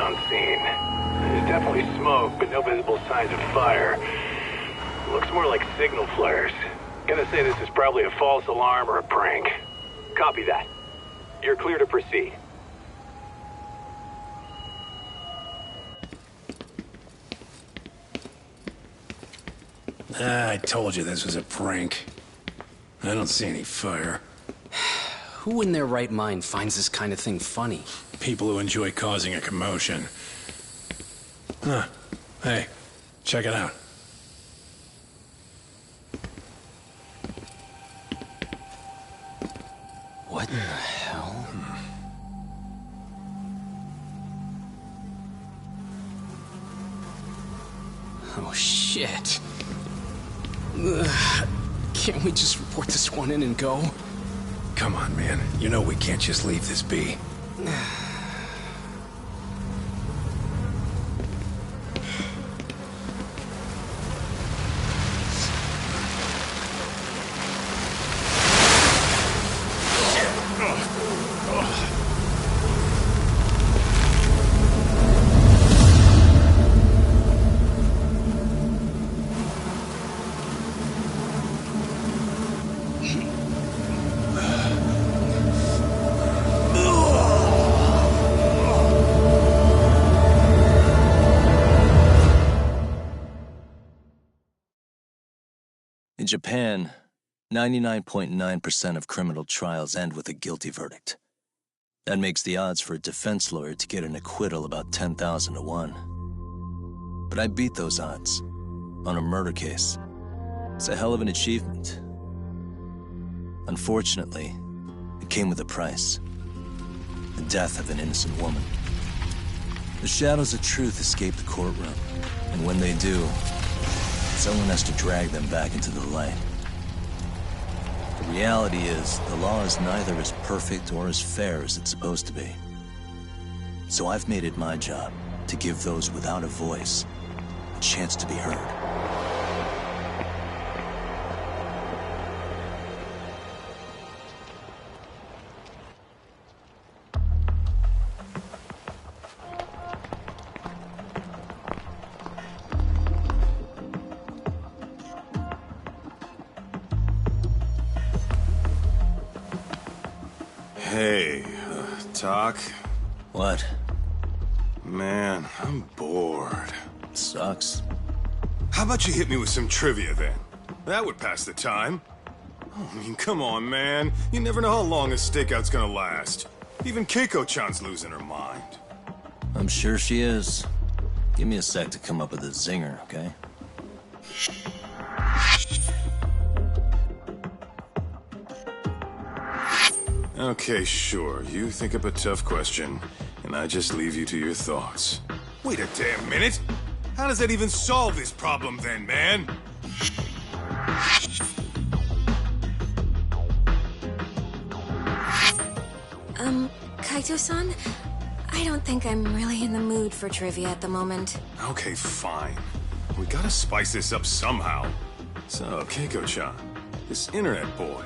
on scene. There's definitely smoke, but no visible signs of fire. Looks more like signal flares. Gonna say this is probably a false alarm or a prank. Copy that. You're clear to proceed. I told you this was a prank. I don't see any fire. Who in their right mind finds this kind of thing funny? People who enjoy causing a commotion. Huh. Hey, check it out. What in the hell? Oh, shit. Ugh. Can't we just report this one in and go? Come on, man. You know we can't just leave this be. In Japan, 99.9% of criminal trials end with a guilty verdict. That makes the odds for a defense lawyer to get an acquittal about 10,000 to 1. But I beat those odds on a murder case. It's a hell of an achievement. Unfortunately, it came with a price. The death of an innocent woman. The shadows of truth escape the courtroom, and when they do, someone has to drag them back into the light. The reality is, the law is neither as perfect or as fair as it's supposed to be. So I've made it my job to give those without a voice a chance to be heard. Hey, Doc? What? Man, I'm bored. Sucks. How about you hit me with some trivia then? That would pass the time. Oh, I mean, come on, man. You never know how long a stakeout's gonna last. Even Keiko-chan's losing her mind. I'm sure she is. Give me a sec to come up with a zinger, okay? Okay, sure. You think up a tough question, and I just leave you to your thoughts. Wait a damn minute! How does that even solve this problem then, man? Kaito-san? I don't think I'm really in the mood for trivia at the moment. Okay, fine. We gotta spice this up somehow. So, Keiko-chan, this internet boy,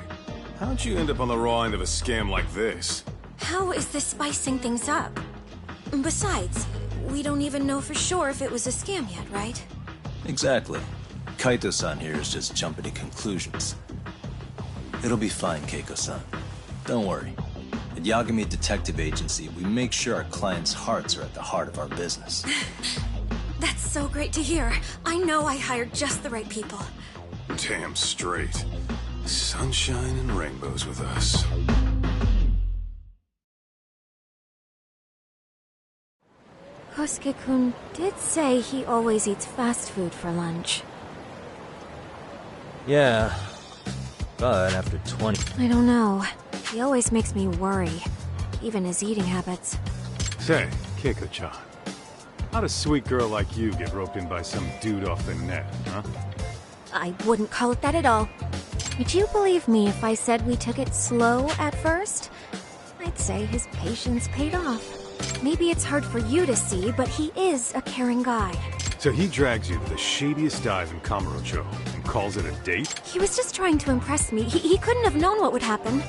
how'd you end up on the raw end of a scam like this? How is this spicing things up? Besides, we don't even know for sure if it was a scam yet, right? Exactly. Kaito-san here is just jumping to conclusions. It'll be fine, Keiko-san. Don't worry. At Yagami Detective Agency, we make sure our clients' hearts are at the heart of our business. That's so great to hear. I know I hired just the right people. Damn straight. Sunshine and rainbows with us. Kosuke-kun did say he always eats fast food for lunch. Yeah, but after 20... I don't know. He always makes me worry. Even his eating habits. Say, Keiko-chan, how'd a sweet girl like you get roped in by some dude off the net, huh? I wouldn't call it that at all. Would you believe me if I said we took it slow at first? I'd say his patience paid off. Maybe it's hard for you to see, but he is a caring guy. So he drags you to the shadiest dive in Kamurocho and calls it a date? He was just trying to impress me. He couldn't have known what would happen.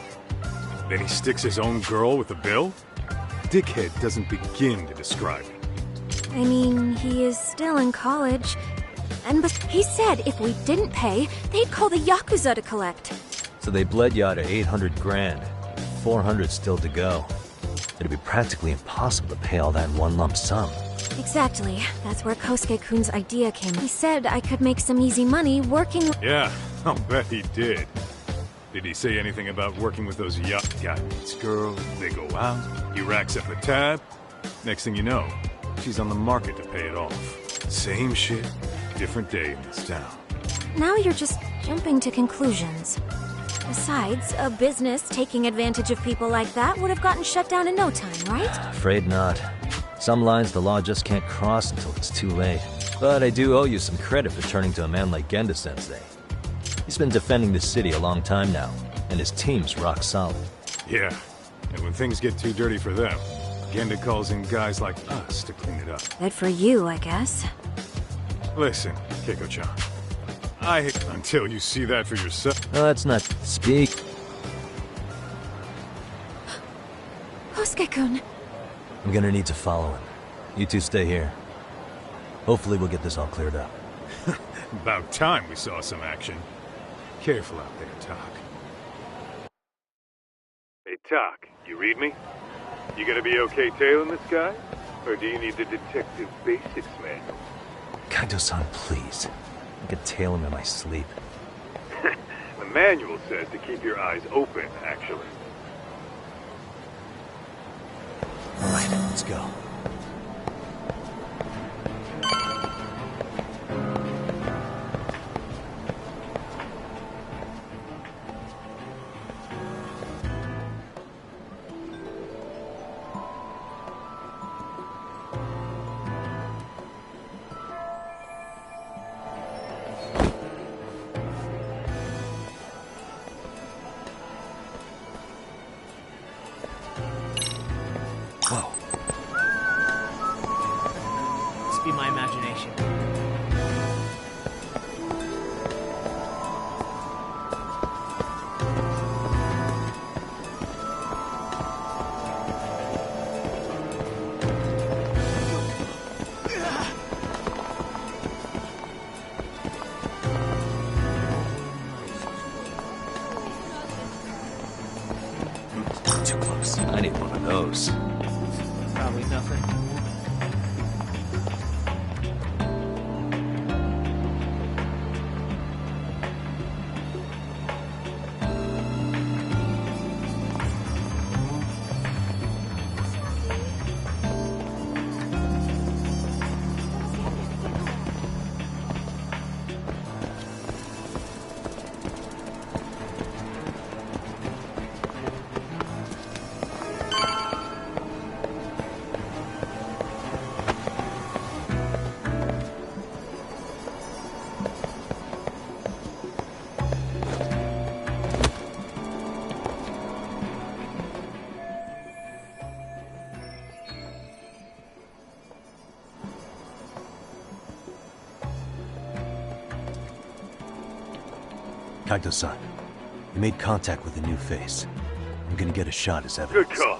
Then he sticks his own girl with the bill? Dickhead doesn't begin to describe it. I mean, he is still in college. And he said if we didn't pay, they'd call the Yakuza to collect. So they bled you out of 800 grand. 400 still to go. It'd be practically impossible to pay all that in one lump sum. Exactly. That's where Kosuke-kun's idea came. He said I could make some easy money working... Yeah, I'll bet he did. Did he say anything about working with those guy meets girl, they go out, he racks up the tab? Next thing you know, she's on the market to pay it off. Same shit, different day in this town. Now you're just jumping to conclusions. Besides, a business taking advantage of people like that would have gotten shut down in no time, right? Afraid not. Some lines the law just can't cross until it's too late. But I do owe you some credit for turning to a man like Genda-sensei. He's been defending the city a long time now, and his team's rock solid. Yeah, and when things get too dirty for them, Genda calls in guys like us to clean it up. Good for you, I guess. Listen, Keiko-chan. I hate until you see that for yourself. No, let's not speak. Kosuke-kun. I'm gonna need to follow him. You two stay here. Hopefully we'll get this all cleared up. About time we saw some action. Careful out there, Talk. Hey, Talk, you read me? You gonna be okay tailing this guy? Or do you need the detective basics manual? Kaito-san, please. I could tail him in my sleep. The manual says to keep your eyes open, actually. All right, let's go. Be my imagination. Too close. I need one of those. Probably nothing. Kaito-san, you made contact with a new face. I'm gonna get a shot as evidence. Good call.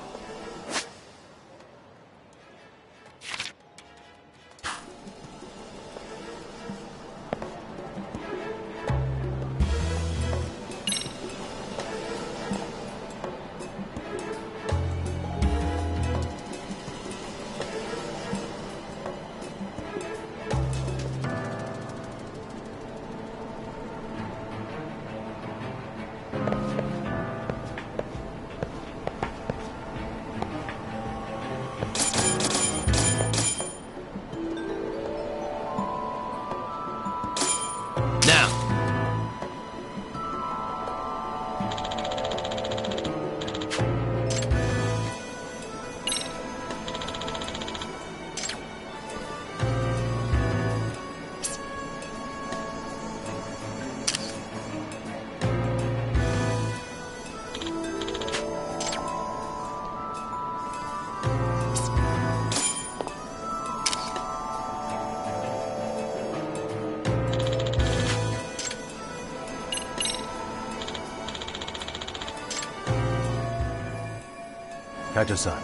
Kaito-san,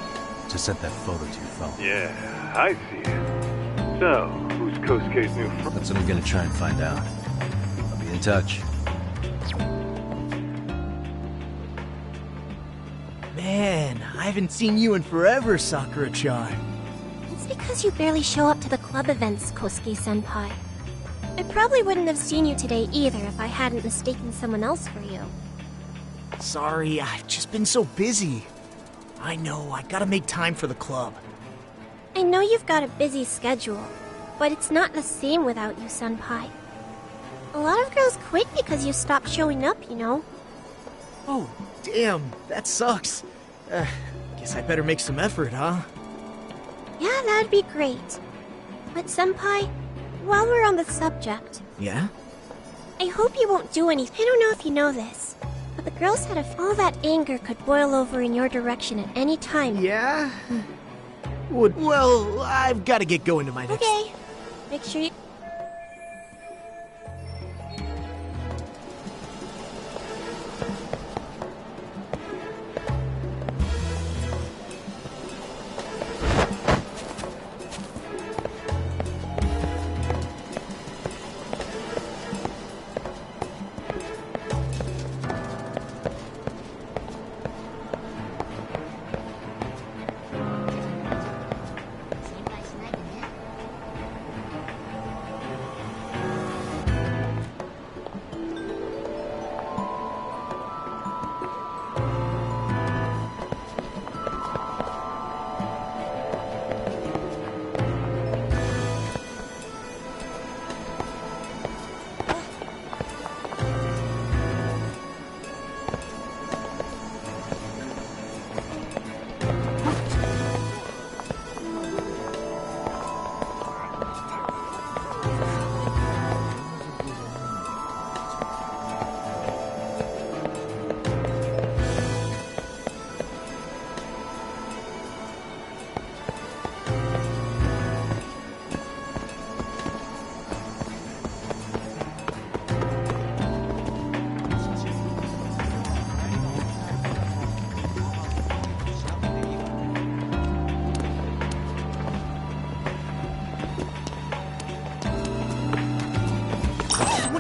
just sent that photo to your phone. Yeah, I see it. So, who's Kosuke's new friend? That's what I'm gonna try and find out. I'll be in touch. Man, I haven't seen you in forever, Sakura-chan. It's because you barely show up to the club events, Kosuke-senpai. I probably wouldn't have seen you today either if I hadn't mistaken someone else for you. Sorry, I've just been so busy. I know, I gotta make time for the club. I know you've got a busy schedule, but it's not the same without you, senpai. A lot of girls quit because you stopped showing up, you know. Oh, damn, that sucks. Guess I better make some effort, huh? Yeah, that'd be great. But senpai, while we're on the subject... Yeah? I hope you won't do anything. I don't know if you know this, but the girl said if all that anger could boil over in your direction at any time... Yeah? Well, I've gotta get going to my next... Okay. Make sure you...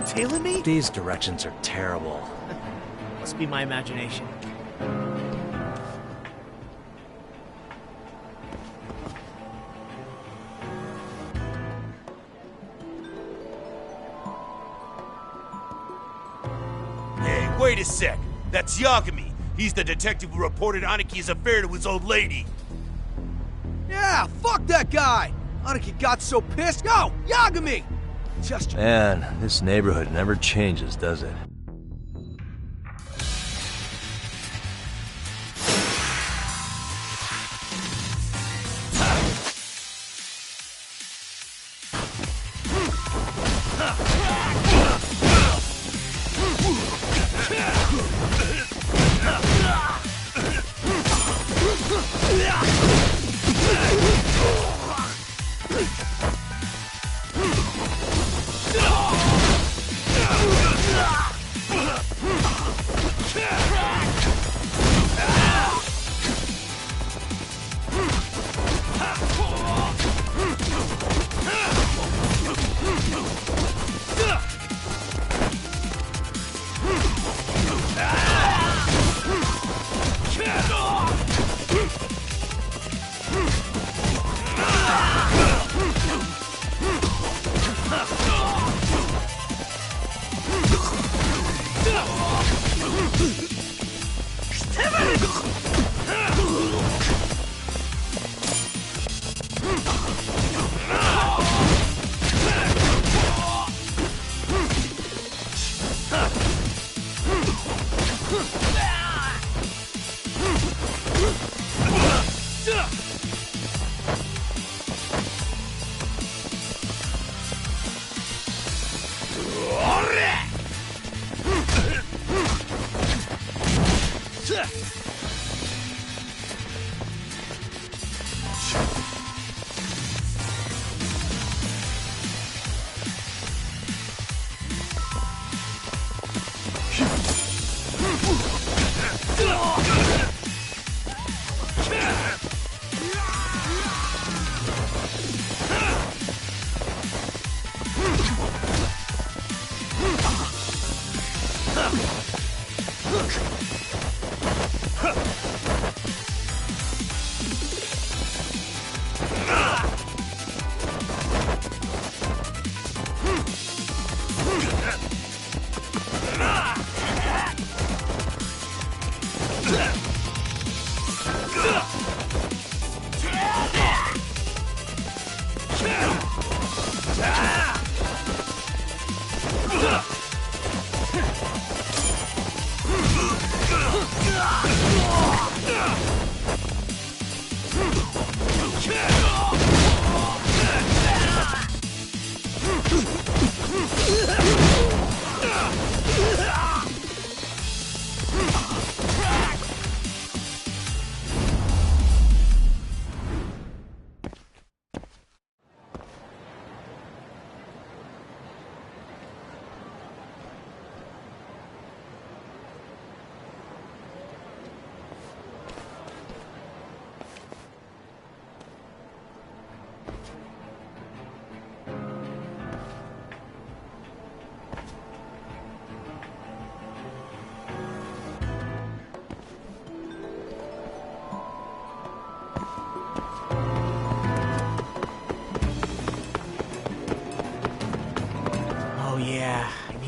Tailing me? These directions are terrible. Must be my imagination. Hey, wait a sec. That's Yagami. He's the detective who reported Anaki's affair to his old lady. Yeah, fuck that guy! Anaki got so pissed. Yo, Yagami! Just... Man, this neighborhood never changes, does it?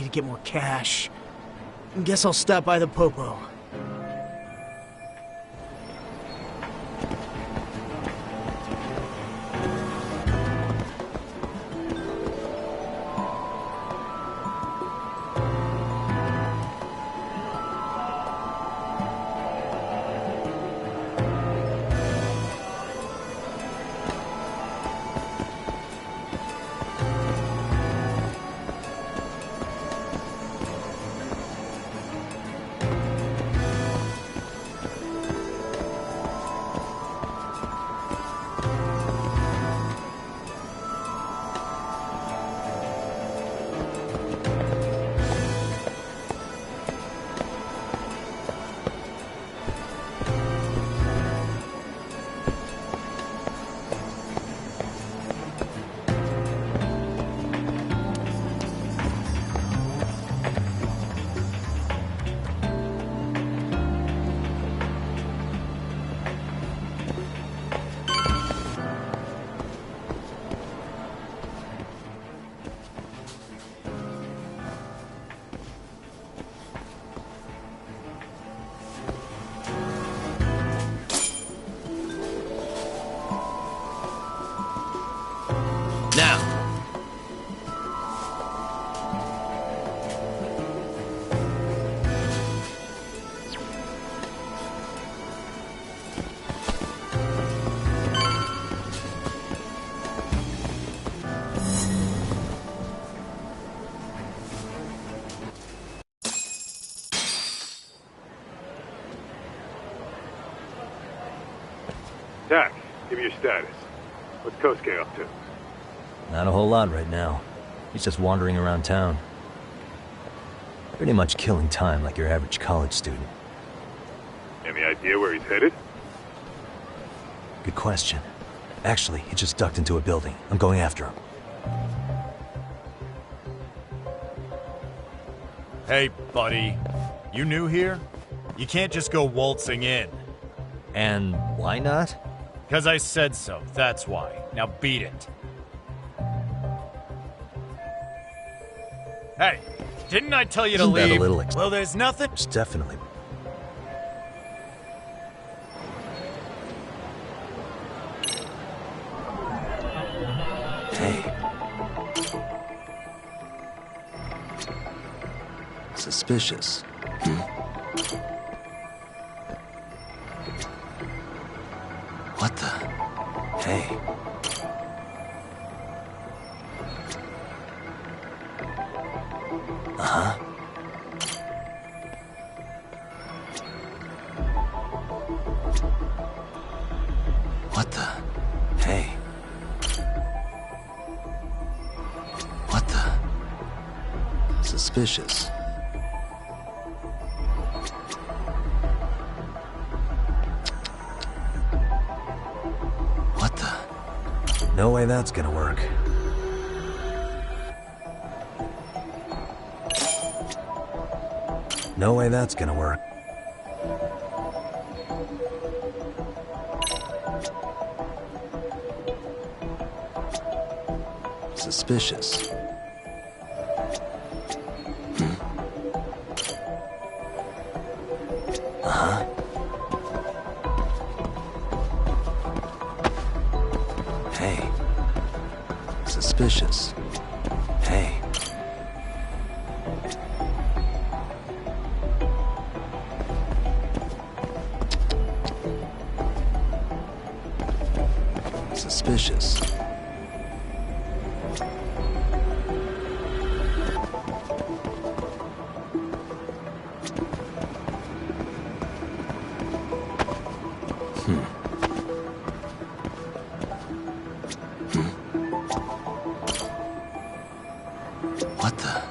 to get more cash. Guess I'll stop by the Popo. Tack, give me your status. What's Kosuke up to? Not a whole lot right now. He's just wandering around town. Pretty much killing time like your average college student. Any idea where he's headed? Good question. Actually, he just ducked into a building. I'm going after him. Hey, buddy. You new here? You can't just go waltzing in. And why not? 'Cause I said so, that's why. Now beat it. Hey, didn't I tell you to Isn't leave? that a little Well, there's nothing. It's definitely... Hey. Suspicious. What the? Hey. Uh-huh. What the? Hey. What the? Suspicious. What the? No way that's gonna work. No way that's gonna work. Suspicious. Uh-huh. Hey. Suspicious. Hey. Suspicious. What the?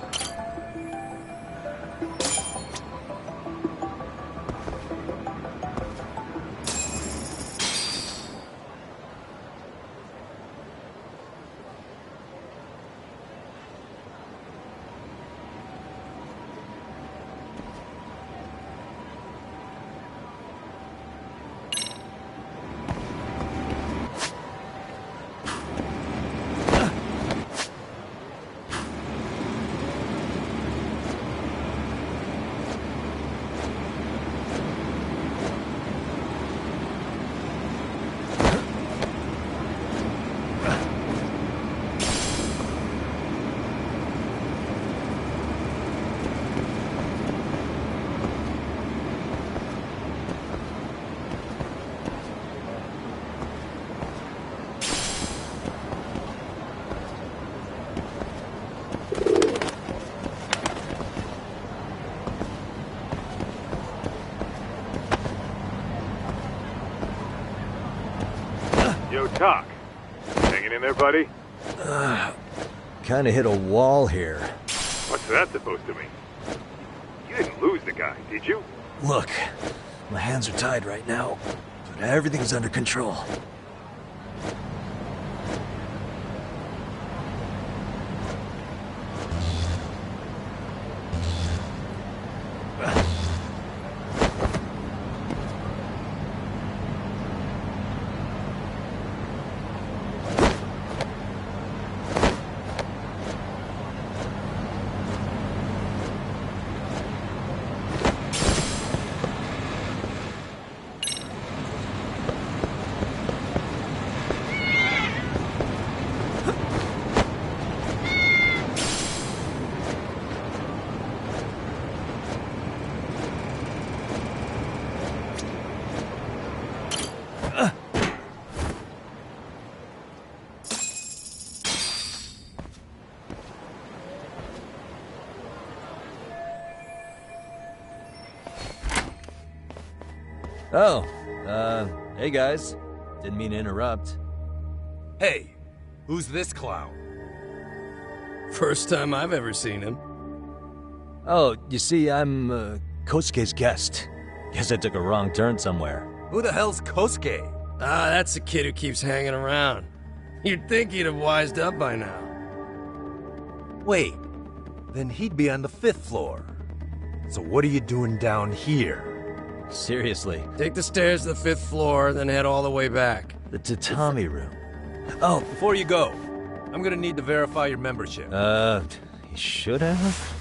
Doc, hanging in there, buddy? Kinda hit a wall here. What's that supposed to mean? You didn't lose the guy, did you? Look, my hands are tied right now, but everything's under control. Oh, hey guys. Didn't mean to interrupt. Hey, who's this clown? First time I've ever seen him. Oh, you see, I'm, Kosuke's guest. Guess I took a wrong turn somewhere. Who the hell's Kosuke? Ah, that's the kid who keeps hanging around. You'd think he'd have wised up by now. Wait, then he'd be on the 5th floor. So what are you doing down here? Seriously. Take the stairs to the 5th floor, then head all the way back. The tatami room. Oh, before you go, I'm gonna need to verify your membership. You should have?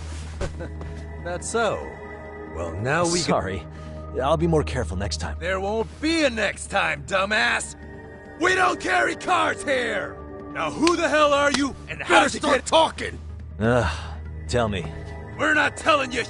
That's so. Well, now we Sorry. I'll be more careful next time. There won't be a next time, dumbass! We don't carry cards here! Now who the hell are you, and how did you start talking? Tell me. We're not telling you.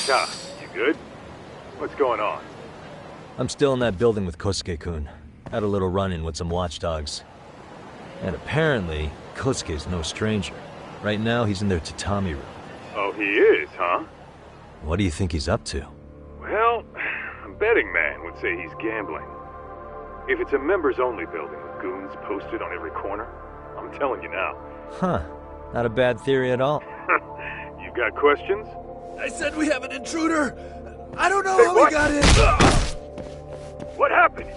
Doc, you good? What's going on? I'm still in that building with Kosuke-kun. Had a little run-in with some watchdogs. And apparently, Kosuke's no stranger. Right now, he's in their tatami room. Oh, he is, huh? What do you think he's up to? Well, a betting man would say he's gambling. If it's a members-only building with goons posted on every corner, I'm telling you now. Huh. Not a bad theory at all. You got questions? I said we have an intruder! I don't know how we got in. What happened?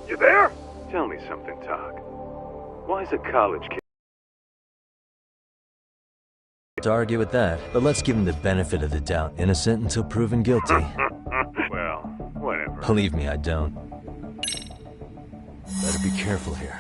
You there? Tell me something, Tog. Why is a college kid... To argue with that, but let's give him the benefit of the doubt. Innocent until proven guilty. Well, whatever. Believe me, I don't. Better be careful here.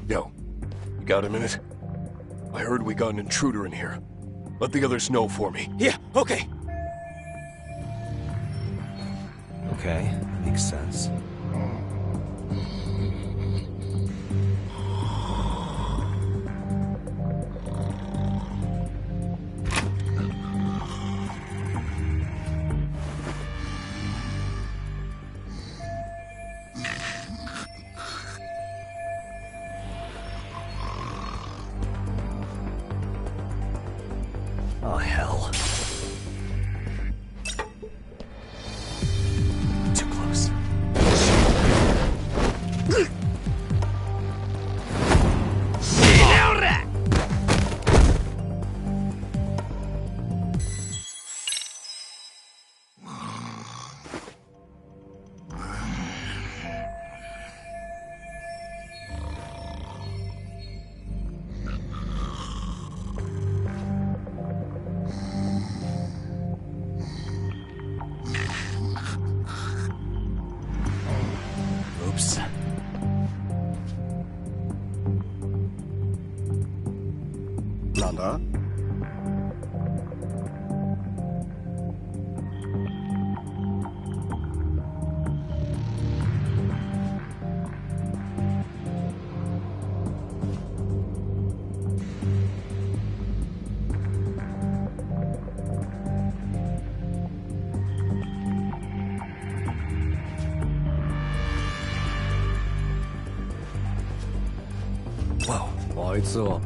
Yo, you got a minute? I heard we got an intruder in here. Let the others know for me. Yeah, okay. Okay, makes sense. Oh, hell. Too close. Oops. Nanda? Whoa. あいつは。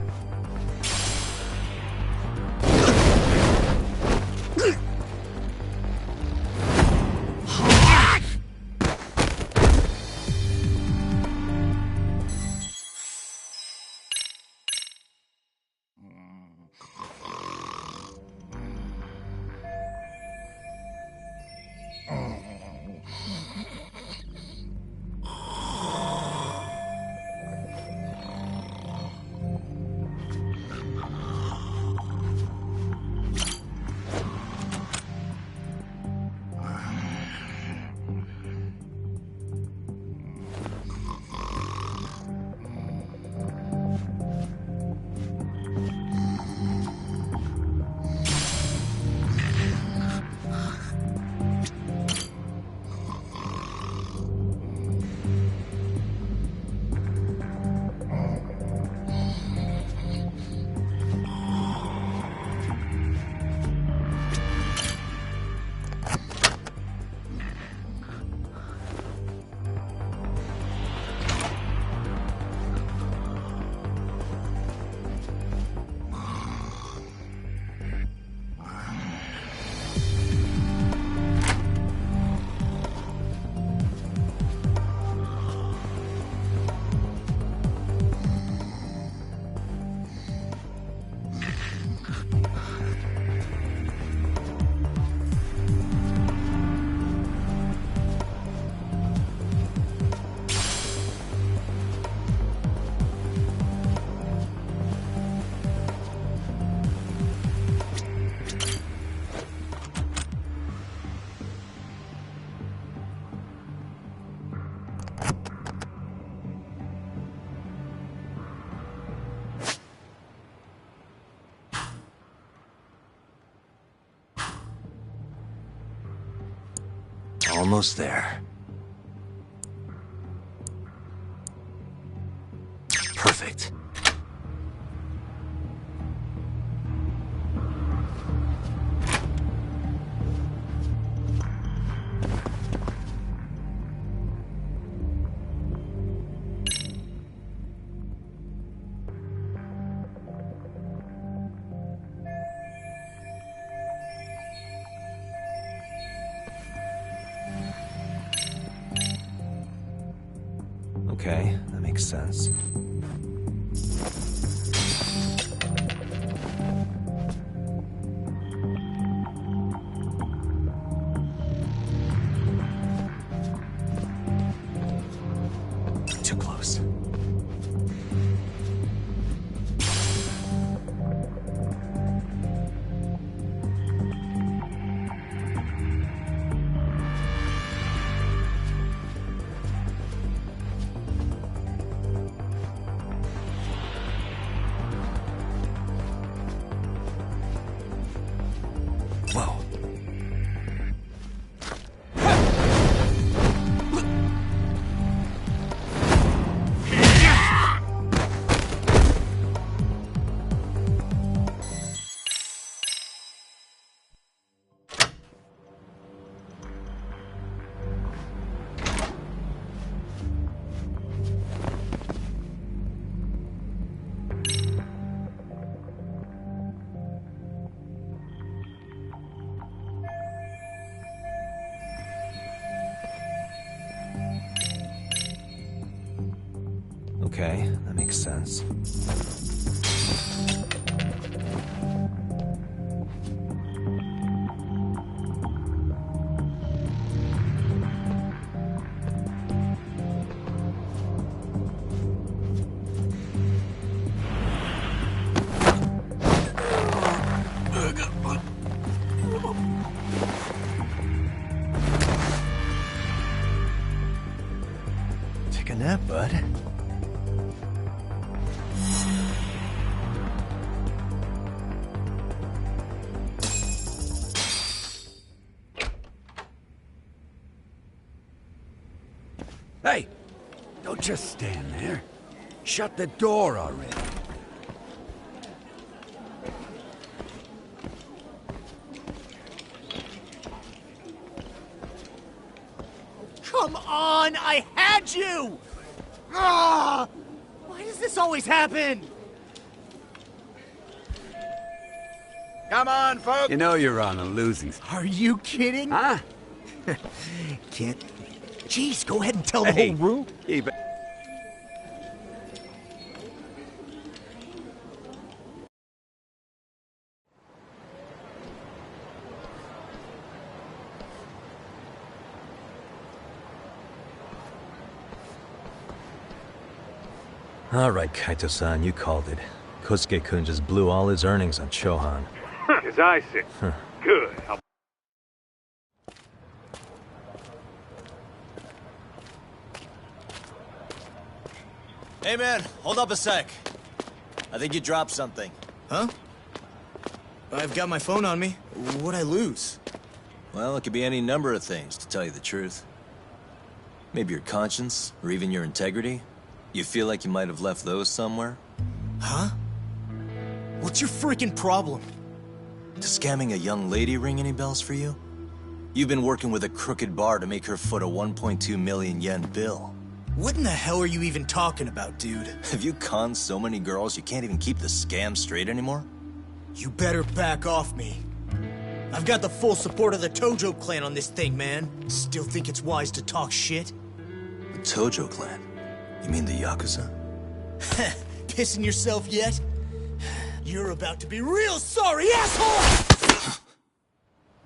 Almost there. Perfect. Okay, that makes sense. Too close. Whoa. Okay, that makes sense. Take a nap, bud. Hey! Don't just stand there. Shut the door already. Come on! I had you! Ah! Why does this always happen? Come on, folks! You know you're on a losing streak. Are you kidding? Huh? Can't... Jeez, go ahead and tell the whole room. Keep it. All right, Kaito-san, you called it. Kosuke-kun just blew all his earnings on Chohan. As I said. Good. Hey man, hold up a sec. I think you dropped something. Huh? I've got my phone on me. What'd I lose? Well, it could be any number of things, to tell you the truth. Maybe your conscience, or even your integrity. You feel like you might have left those somewhere? Huh? What's your freaking problem? Does scamming a young lady ring any bells for you? You've been working with a crooked bar to make her foot a 1.2 million yen bill. What in the hell are you even talking about, dude? Have you conned so many girls you can't even keep the scam straight anymore? You better back off me. I've got the full support of the Tojo clan on this thing, man. Still think it's wise to talk shit? The Tojo clan? You mean the Yakuza? Pissing yourself yet? You're about to be real sorry, asshole!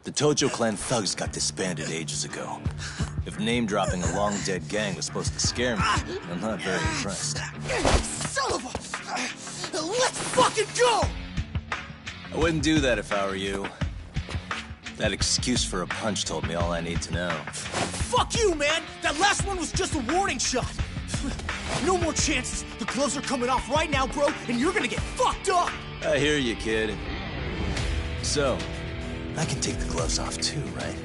The Tojo clan thugs got disbanded ages ago. If name-dropping a long-dead gang was supposed to scare me, I'm not very impressed. Son of a... Let's fucking go! I wouldn't do that if I were you. That excuse for a punch told me all I need to know. Fuck you, man! That last one was just a warning shot! No more chances! The gloves are coming off right now, bro, and you're gonna get fucked up! I hear you, kid. So, I can take the gloves off too, right?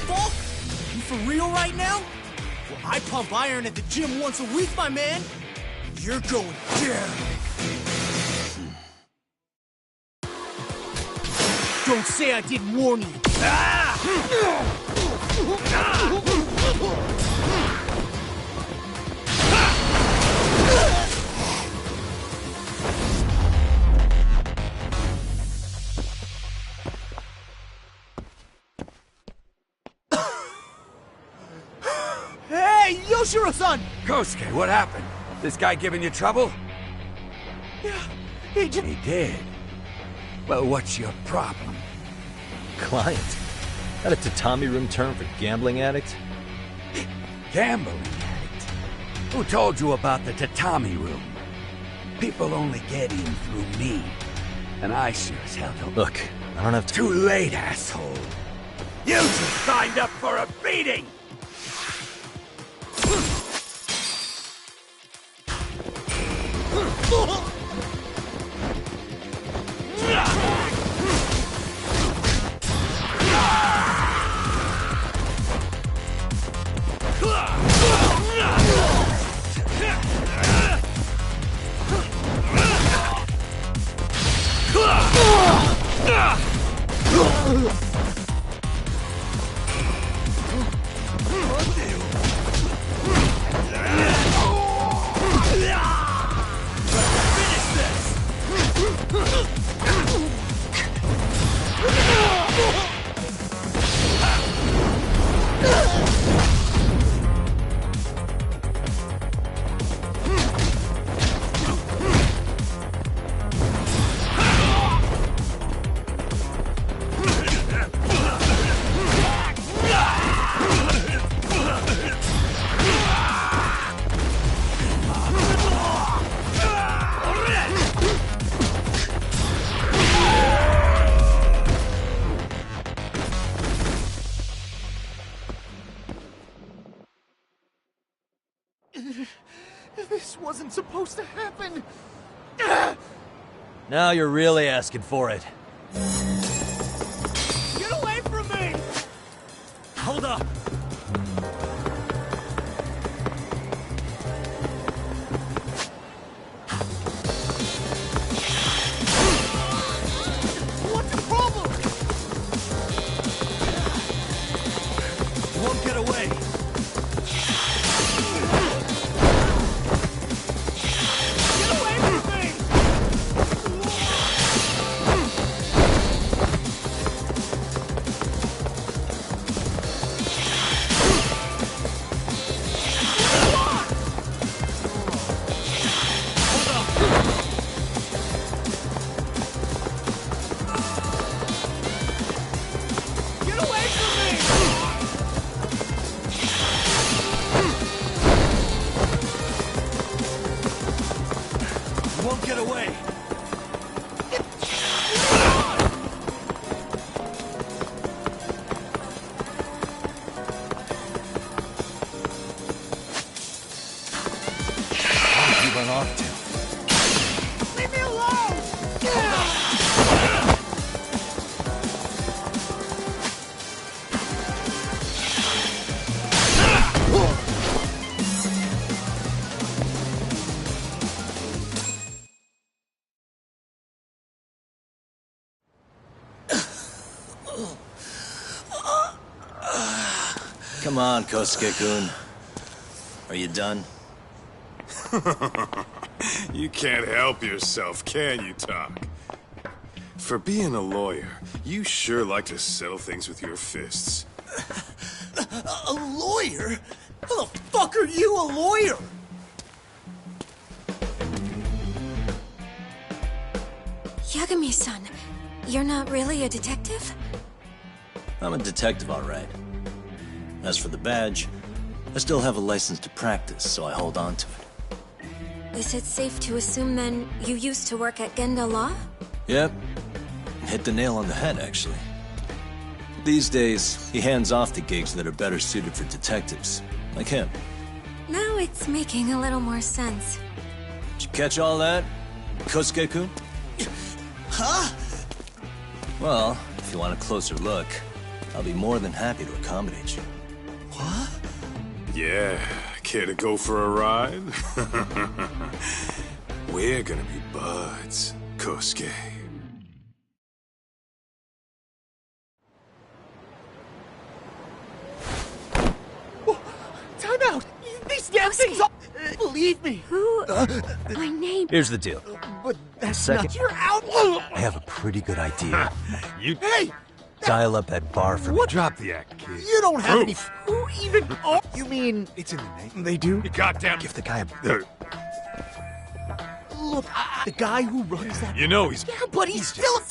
Fuck? You for real right now? Well, I pump iron at the gym once a week, my man. You're going down. Don't say I didn't warn you. Yoshiro-san! Kosuke, what happened? This guy giving you trouble? Yeah, he did. Well, what's your problem? Client? Got a tatami room term for gambling addict? Gambling addict? Who told you about the tatami room? People only get in through me. And I sure as hell don't... Look, I don't have to... Too late, asshole. You just signed up for a beating! This wasn't supposed to happen. Now you're really asking for it. Get away from me! Hold up. What's the problem? You won't get away. Get away! Where did you run off to? Leave me alone! Come on, Kosuke-kun. Are you done? You can't help yourself, can you, Tak? For being a lawyer, you sure like to settle things with your fists. A lawyer? How the fuck are you a lawyer? Yagami-san, you're not really a detective? I'm a detective, all right. As for the badge, I still have a license to practice, so I hold on to it. Is it safe to assume then you used to work at Genda Law? Yep. Hit the nail on the head, actually. These days, he hands off to gigs that are better suited for detectives, like him. Now it's making a little more sense. Did you catch all that, Kosuke-kun? Huh? Well, if you want a closer look, I'll be more than happy to accommodate you. What? Yeah, care to go for a ride? We're gonna be buds, Kosuke. Time out! These damn things all... Believe me! Who... My name... Here's the deal. But that's Second. not your out... I have a pretty good idea. Hey! dial up that bar for me. Drop the act, kid. You don't have any... Who even... Oh, you mean... It's in the name. They do? You goddamn... Give the guy a... Look, the guy who runs that... You know he's... Yeah, but he's still...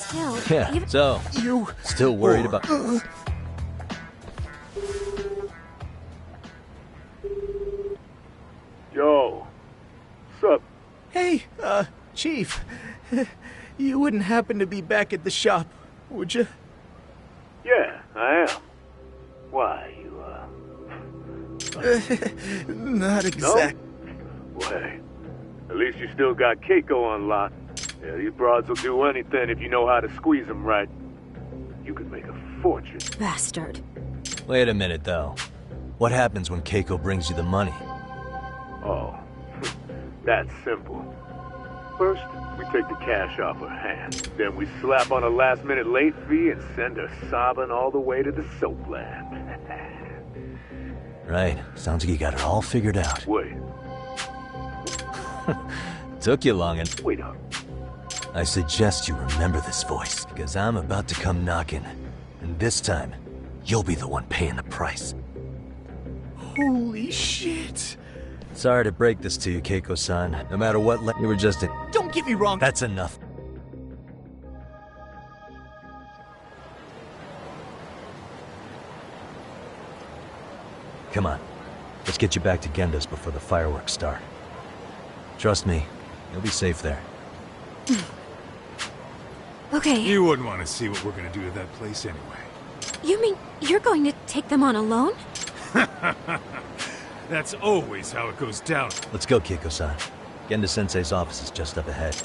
Yeah, even... so... You... Still worried about... Yo. What's up? Hey, Chief. You wouldn't happen to be back at the shop, would you? Yeah, I am. Why, you, Not exact. No? Wait. At least you still got Keiko on lock. Yeah, these broads will do anything if you know how to squeeze them right. You could make a fortune. Bastard. Wait a minute, though. What happens when Keiko brings you the money? Oh, that's simple. First, we take the cash off her hand. Then we slap on a last-minute late fee and send her sobbing all the way to the soap lab. Right. Sounds like you got it all figured out. Wait. Took you long and... Wait up. I suggest you remember this voice, because I'm about to come knocking. And this time, you'll be the one paying the price. Holy shit. Sorry to break this to you, Keiko-san. No matter what, you were just a... Don't get me wrong. That's enough. Come on. Let's get you back to Genda's before the fireworks start. Trust me, you'll be safe there. Okay. You wouldn't want to see what we're gonna do to that place anyway. You mean you're going to take them on alone? That's always how it goes down. Let's go, Keiko-san. Genda-sensei's office is just up ahead.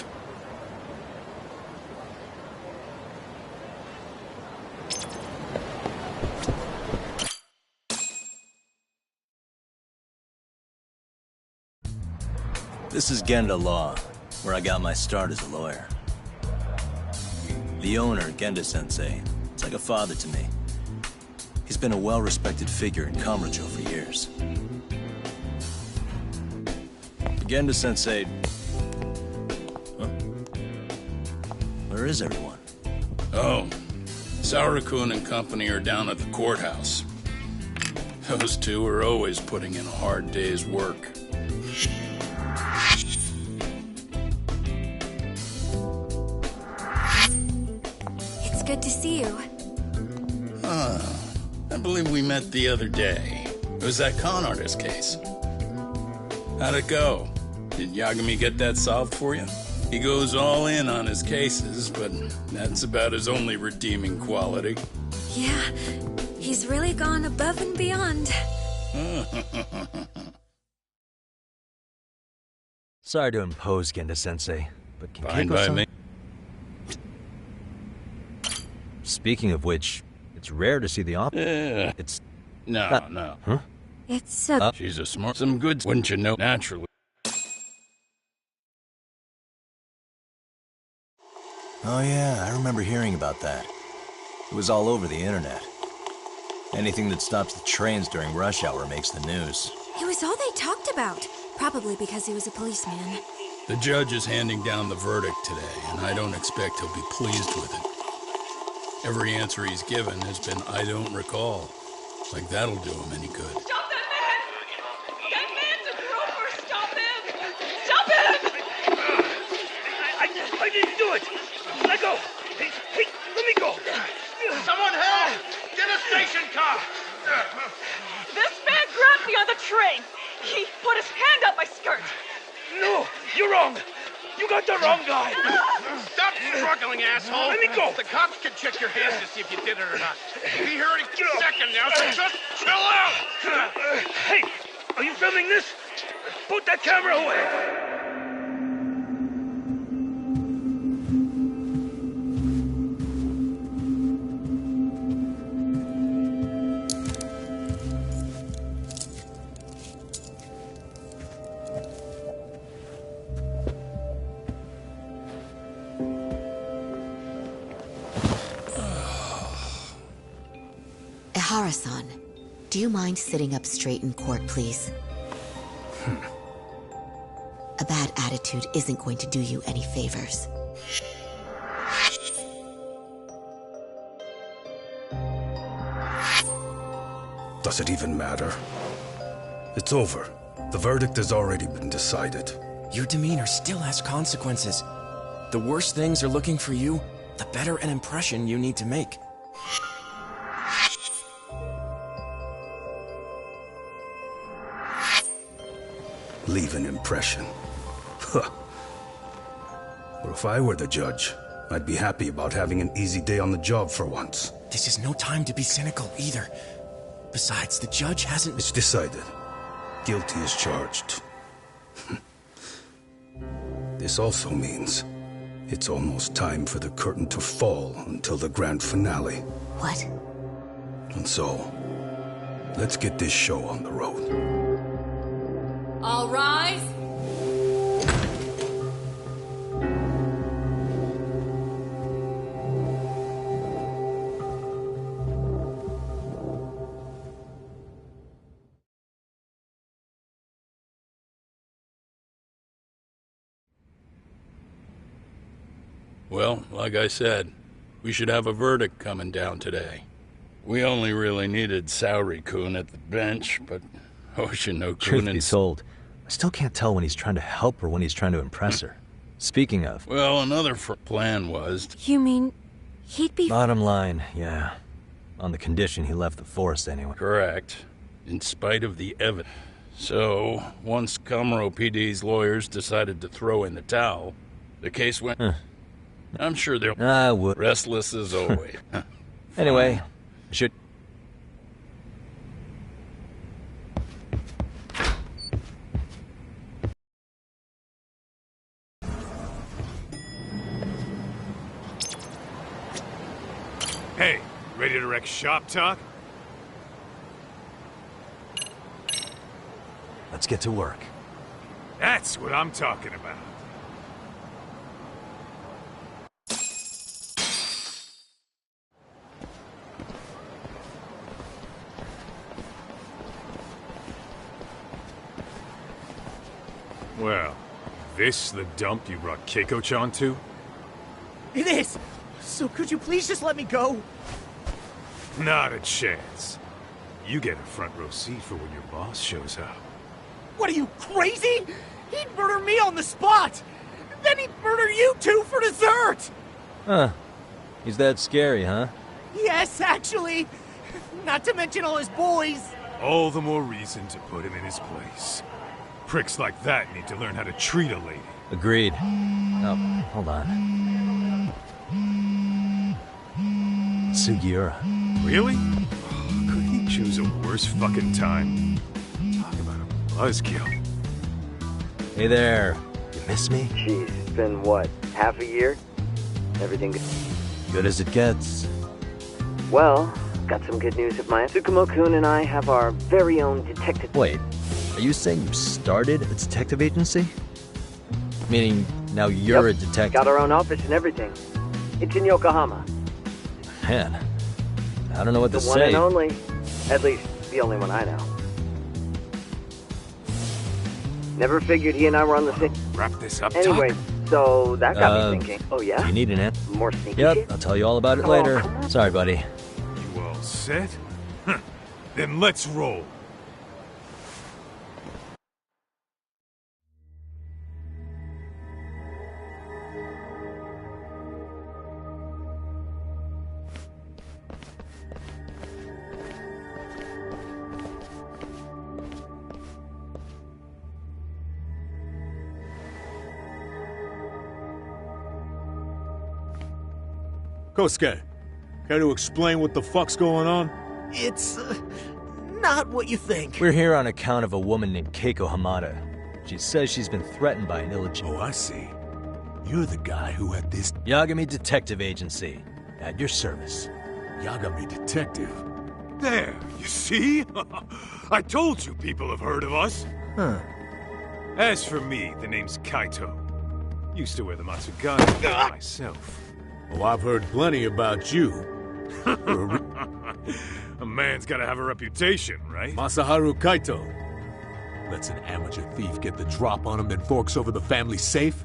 This is Genda Law, where I got my start as a lawyer. The owner, Genda-sensei, is like a father to me. He's been a well-respected figure in Kamurocho for years. Genda-sensei... Huh? Where is everyone? Oh, Saura-kun and company are down at the courthouse. Those two are always putting in a hard day's work. It's good to see you. I believe we met the other day. It was that con artist case. How'd it go? Did Yagami get that solved for you? He goes all in on his cases, but that's about his only redeeming quality. Yeah, he's really gone above and beyond. Sorry to impose, Genda-sensei, but can Fine by me. Speaking of which, it's rare to see the office. Yeah. It's... No. Huh? It's She's a smart... Some good... Wouldn't you know? Naturally. Oh yeah, I remember hearing about that. It was all over the internet. Anything that stops the trains during rush hour makes the news. It was all they talked about. Probably because he was a policeman. The judge is handing down the verdict today, and I don't expect he'll be pleased with it. Every answer he's given has been, I don't recall. Like that'll do him any good. Stop that man! That man's a groper! Stop him! Stop him! I didn't do it! Let go! Hey, let me go! Someone help! Get a station car! This man grabbed me on the train! He put his hand up my skirt! No! You're wrong! You got the wrong guy! Stop struggling, asshole! Let me go! The cops can check your hands to see if you did it or not. We'll be here any second now, so just chill out! Hey! Are you filming this? Put that camera away! Ihara-san, do you mind sitting up straight in court, please? A bad attitude isn't going to do you any favors. Does it even matter? It's over. The verdict has already been decided. Your demeanor still has consequences. The worse things are looking for you, the better an impression you need to make. Leave an impression. Huh. Well, if I were the judge, I'd be happy about having an easy day on the job for once. This is no time to be cynical either. Besides, the judge hasn't... It's decided. Guilty is charged. This also means it's almost time for the curtain to fall until the grand finale. What? And so, let's get this show on the road. All rise. Well, like I said, we should have a verdict coming down today. We only really needed Saori-kun at the bench, but Hoshino-kun Truth be told, I still can't tell when he's trying to help or when he's trying to impress her. Speaking of... Well, another plan was... You mean he'd be... Bottom line, yeah. On the condition he left the force anyway. Correct. In spite of the evidence. So, once Kamuro PD's lawyers decided to throw in the towel, the case went... I'm sure they're restless as always. Anyway, should... Hey, ready to wreck shop talk? Let's get to work. That's what I'm talking about. Well, this the dump you brought Keiko-chan to? It is! So could you please just let me go? Not a chance. You get a front row seat for when your boss shows up. What are you, crazy? He'd murder me on the spot! Then he'd murder you two for dessert! Huh. He's that scary, huh? Yes, actually. Not to mention all his boys. All the more reason to put him in his place. Pricks like that need to learn how to treat a lady. Agreed. Oh, hold on. Sugiura. Really? Could he choose a worse fucking time? Talk about a buzzkill. Hey there. You miss me? Jeez, it's been what, half a year? Everything good as it gets. Well, got some good news of mine. Tsukumo-kun and I have our very own detective... Wait, are you saying you started a detective agency? Meaning, now you're a detective? Got our own office and everything. It's in Yokohama. Man, I don't know what to say. The one and only. At least, the only one I know. Never figured he and I were on the same... Wrap this up, Anyway, so that got me thinking. Oh, yeah? Do you need an answer? More sneaky Yep, shit? I'll tell you all about it later. Sorry, buddy. You all set? Then let's roll. Kosuke, care to explain what the fuck's going on? It's, not what you think. We're here on account of a woman named Keiko Hamada. She says she's been threatened by an illegitimate... Oh, I see. You're the guy who had this... Yagami Detective Agency. At your service. Yagami Detective? There, you see? I told you people have heard of us. Huh. As for me, the name's Kaito. Used to wear the Matsugane myself. Oh, I've heard plenty about you. A man's gotta have a reputation, right? Masaharu Kaito. Lets an amateur thief get the drop on him, then forks over the family safe?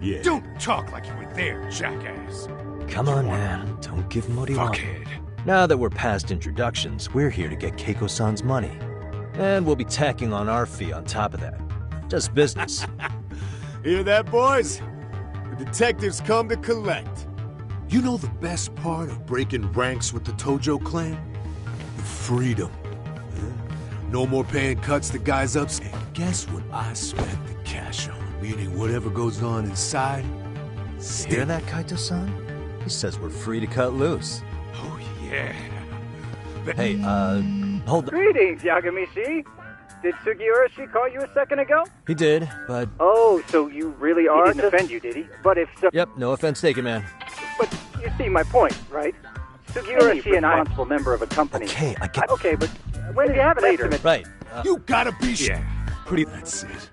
Yeah. Don't talk like you were there, jackass. Come on, man. Don't give Mori Fuckhead. Now that we're past introductions, we're here to get Keiko-san's money. And we'll be tacking on our fee on top of that. Just business. Hear that, boys? The detectives come to collect. You know the best part of breaking ranks with the Tojo clan? The freedom. No more paying cuts to guys upstate. Guess what I spent the cash on? Meaning whatever goes on inside. Hear that, Kaito-san? He says we're free to cut loose. Oh, yeah. Hey, hold on. Greetings, Yagami-shi. Did Sugiura-shi call you a second ago? He did, but... Oh, so you really are... He didn't offend you, did he? But if so... Yep, no offense taken, man. But you see my point, right? Sugiura-shi and I... responsible member of a company. Okay, I get... Okay, but when do you have an estimate? Right. You gotta be... Yeah, pretty... That's it.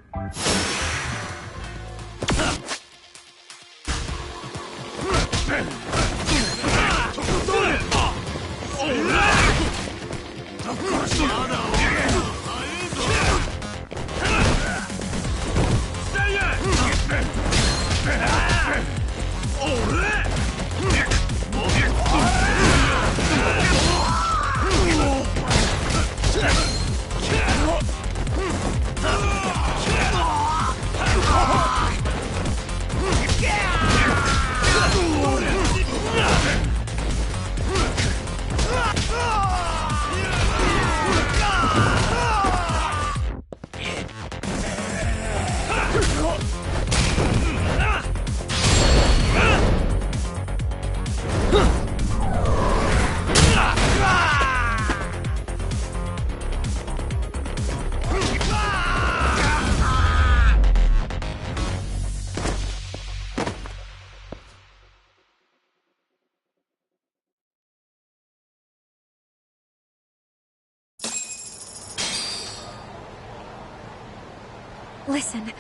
Listen,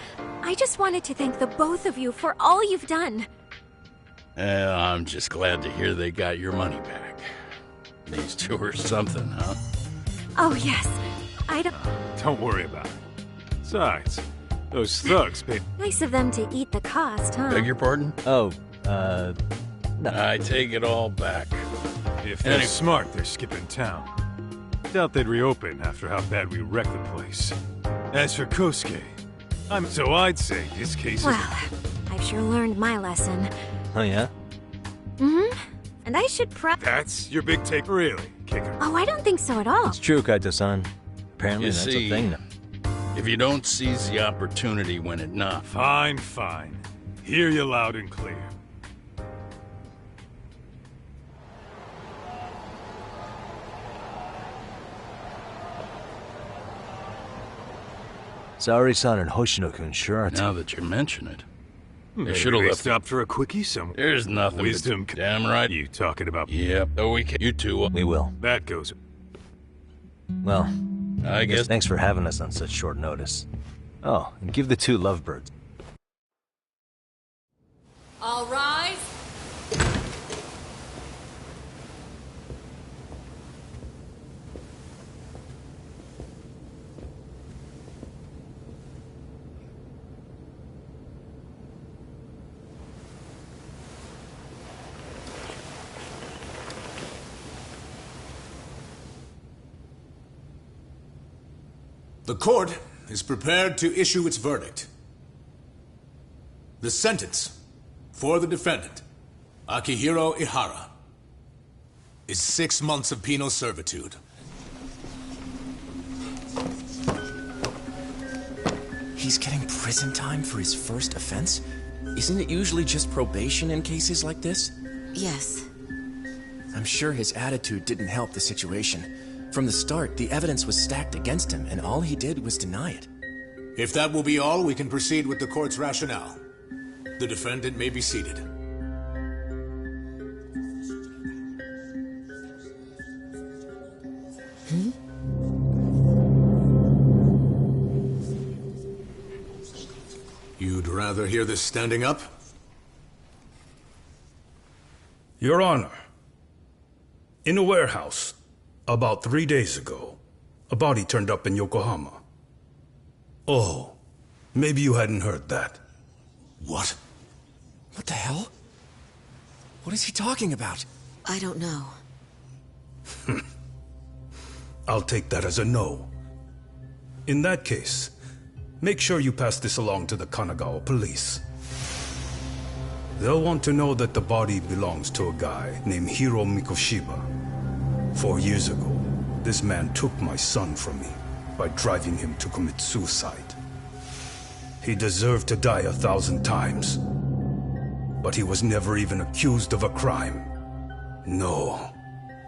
I just wanted to thank the both of you for all you've done. I'm just glad to hear they got your money back. These two are something, huh? Oh, yes. Don't worry about it. Besides, those thugs paid... Nice of them to eat the cost, huh? Beg your pardon? Oh, no. I take it all back. If they're smart, they're skipping town. Doubt they'd reopen after how bad we wrecked the place. As for Kosuke, so I'd say this case Well, I've sure learned my lesson. Oh, yeah? Mm-hmm. And I should That's your big take, really, Kicker? Oh, I don't think so at all. It's true, Kaito-san. Apparently you that's see, a thing now. If you don't seize the opportunity when it not... Fine, fine. Hear you loud and clear. Saori-san and Hoshino-kun sure are... Now that you mention it. Maybe They should have left... stopped for a quickie somewhere. There's nothing Wisdom. But... Damn right. You talking about... Yep. Oh, we can... You two... We will. That goes... Well, I guess... Thanks for having us on such short notice. Oh, and give the two lovebirds. All rise. The court is prepared to issue its verdict. The sentence for the defendant, Akihiro Ihara, is 6 months of penal servitude. He's getting prison time for his first offense? Isn't it usually just probation in cases like this? Yes. I'm sure his attitude didn't help the situation. From the start, the evidence was stacked against him, and all he did was deny it. If that will be all, we can proceed with the court's rationale. The defendant may be seated. You'd rather hear this standing up? Your Honor, in a warehouse, about 3 days ago, a body turned up in Yokohama. Oh, maybe you hadn't heard that. What? What the hell? What is he talking about? I don't know. I'll take that as a no. In that case, make sure you pass this along to the Kanagawa police. They'll want to know that the body belongs to a guy named Hiro Mikoshiba. 4 years ago, this man took my son from me by driving him to commit suicide. He deserved to die 1,000 times, but he was never even accused of a crime. No,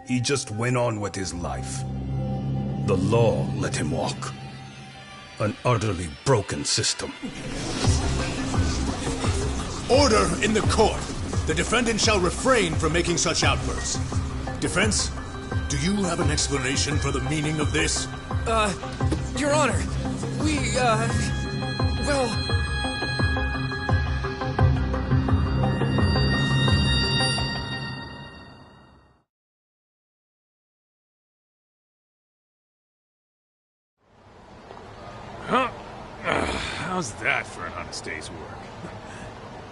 he just went on with his life. The law let him walk. An utterly broken system. Order in the court. The defendant shall refrain from making such outbursts. Defense, do you have an explanation for the meaning of this? Your Honor, well... How's that for an honest day's work?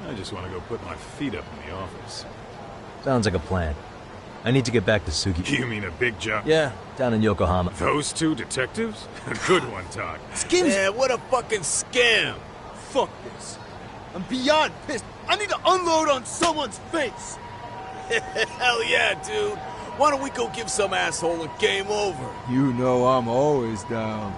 I just want to go put my feet up in the office. Sounds like a plan. I need to get back to Sugi. You mean a big job? Yeah, down in Yokohama. Those two detectives? A good one, Todd. Yeah, what a fucking scam! Fuck this. I'm beyond pissed. I need to unload on someone's face. Hell yeah, dude. Why don't we go give some asshole a game over? You know I'm always down.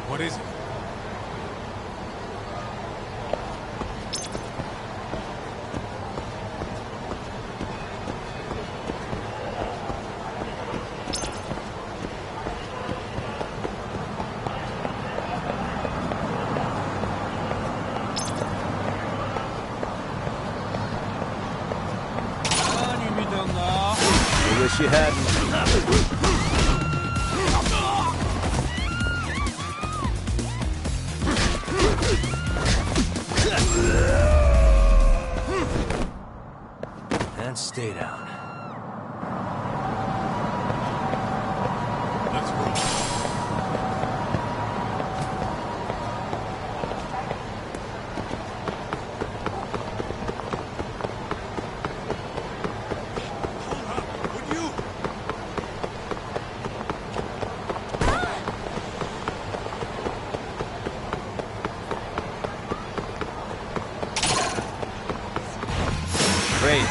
What is it? I wish you hadn't. And stay down. Let's roll. Great.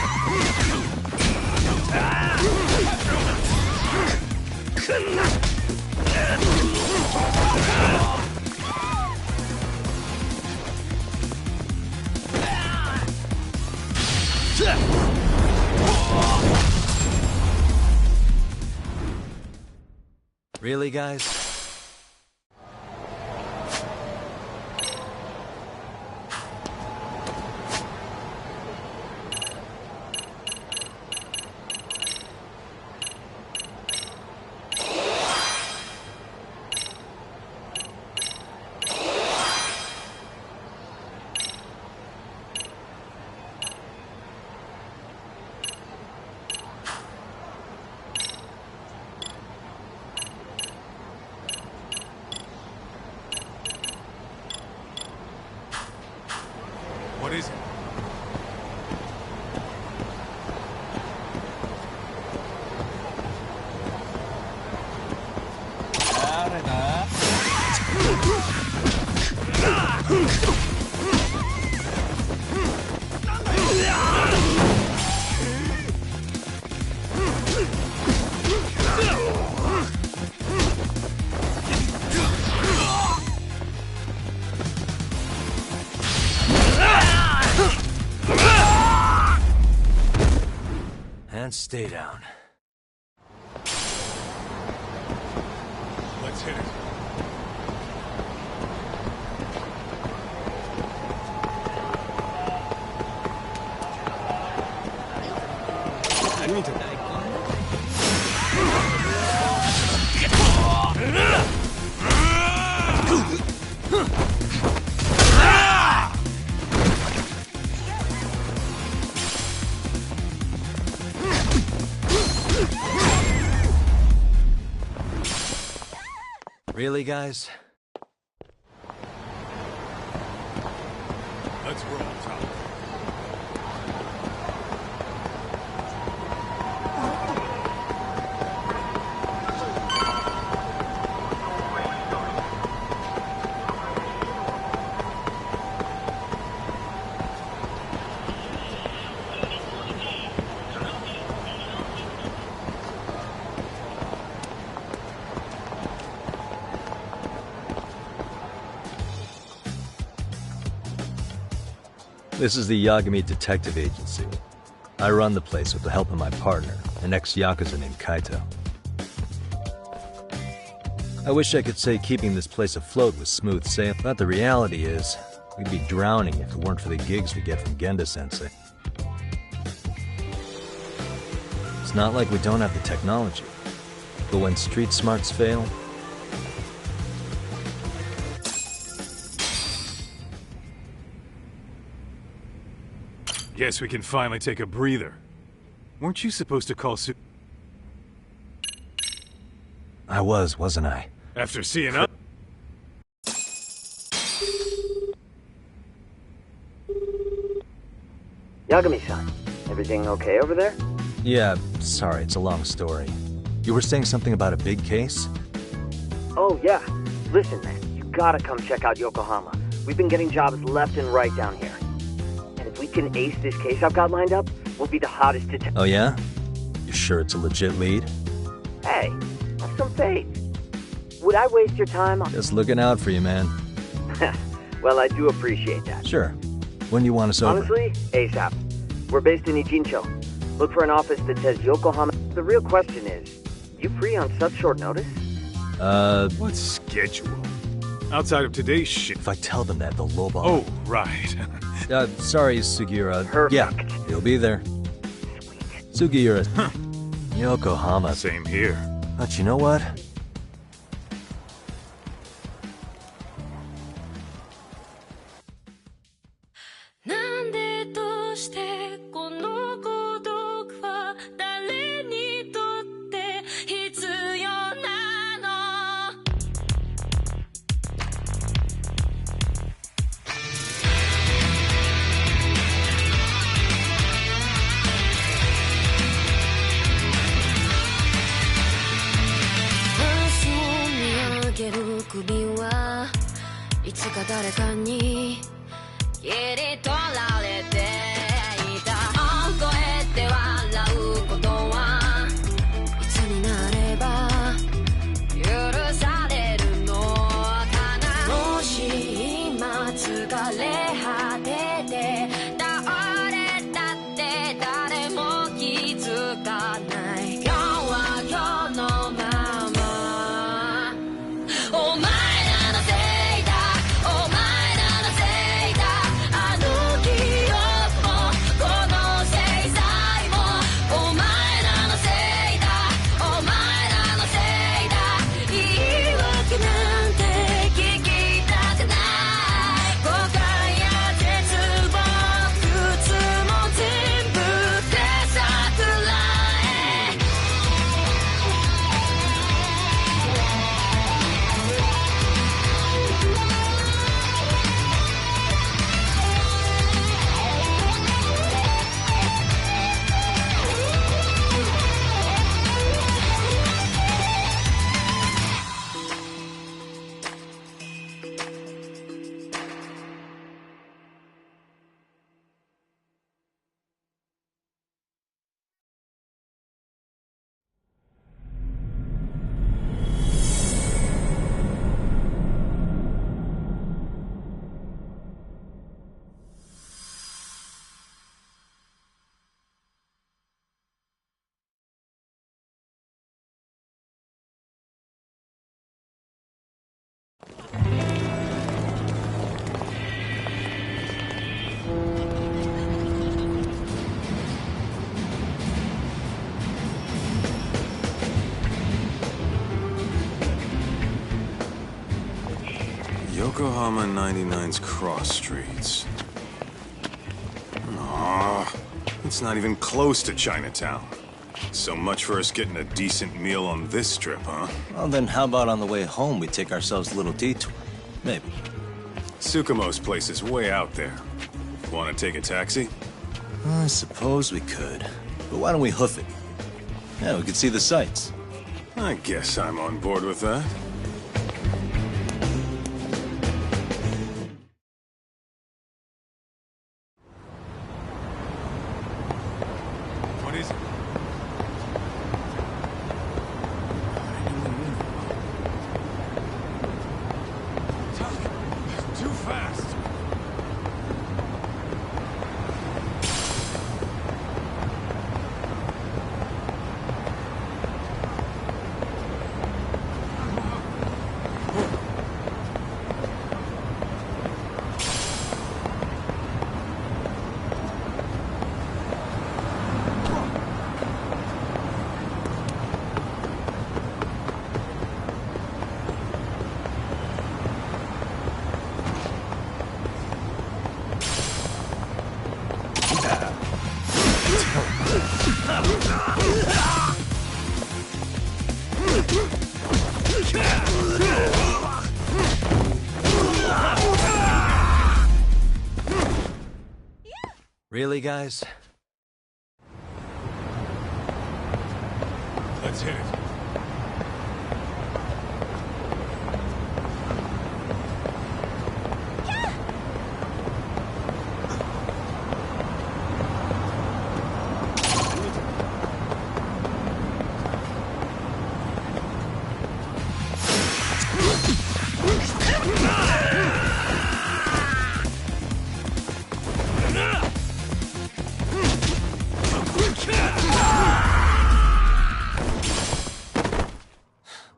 Really, guys? What is it? And stay down. Let's hit it. Really, guys? Let's roll, Tom. This is the Yagami Detective Agency. I run the place with the help of my partner, an ex-Yakuza named Kaito. I wish I could say keeping this place afloat was smooth sailing, but the reality is, we'd be drowning if it weren't for the gigs we get from Genda-sensei. It's not like we don't have the technology, but when street smarts fail, Guess we can finally take a breather. Weren't you supposed to call I was, wasn't I? after seeing us? Yagami-san, everything okay over there? Yeah, sorry, it's a long story. You were saying something about a big case? Oh, yeah. Listen, man, you gotta come check out Yokohama. We've been getting jobs left and right down here. And if we can ace this case I've got lined up, we'll be the hottest detective. Oh yeah? You sure it's a legit lead? Hey, have some faith. Would I waste your time on... Just looking out for you, man. Well, I do appreciate that. Sure. When do you want us over? Honestly, ASAP. We're based in Ijincho. Look for an office that says Yokohama. The real question is, you free on such short notice? What schedule? Outside of today's shit. If I tell them that, they'll lowball. Oh, right. Sorry, Sugiura. Perfect. Yeah, he'll be there. Sugiura. Yokohama. Same here. But you know what? Yokohama 99's cross streets. Aw, it's not even close to Chinatown. So much for us getting a decent meal on this trip, huh? Well, then how about on the way home we take ourselves a little detour? Maybe. Tsukumo's place is way out there. Want to take a taxi? I suppose we could. But why don't we hoof it? Yeah, we could see the sights. I guess I'm on board with that. What is it? Too fast. Really, guys? Let's hit it.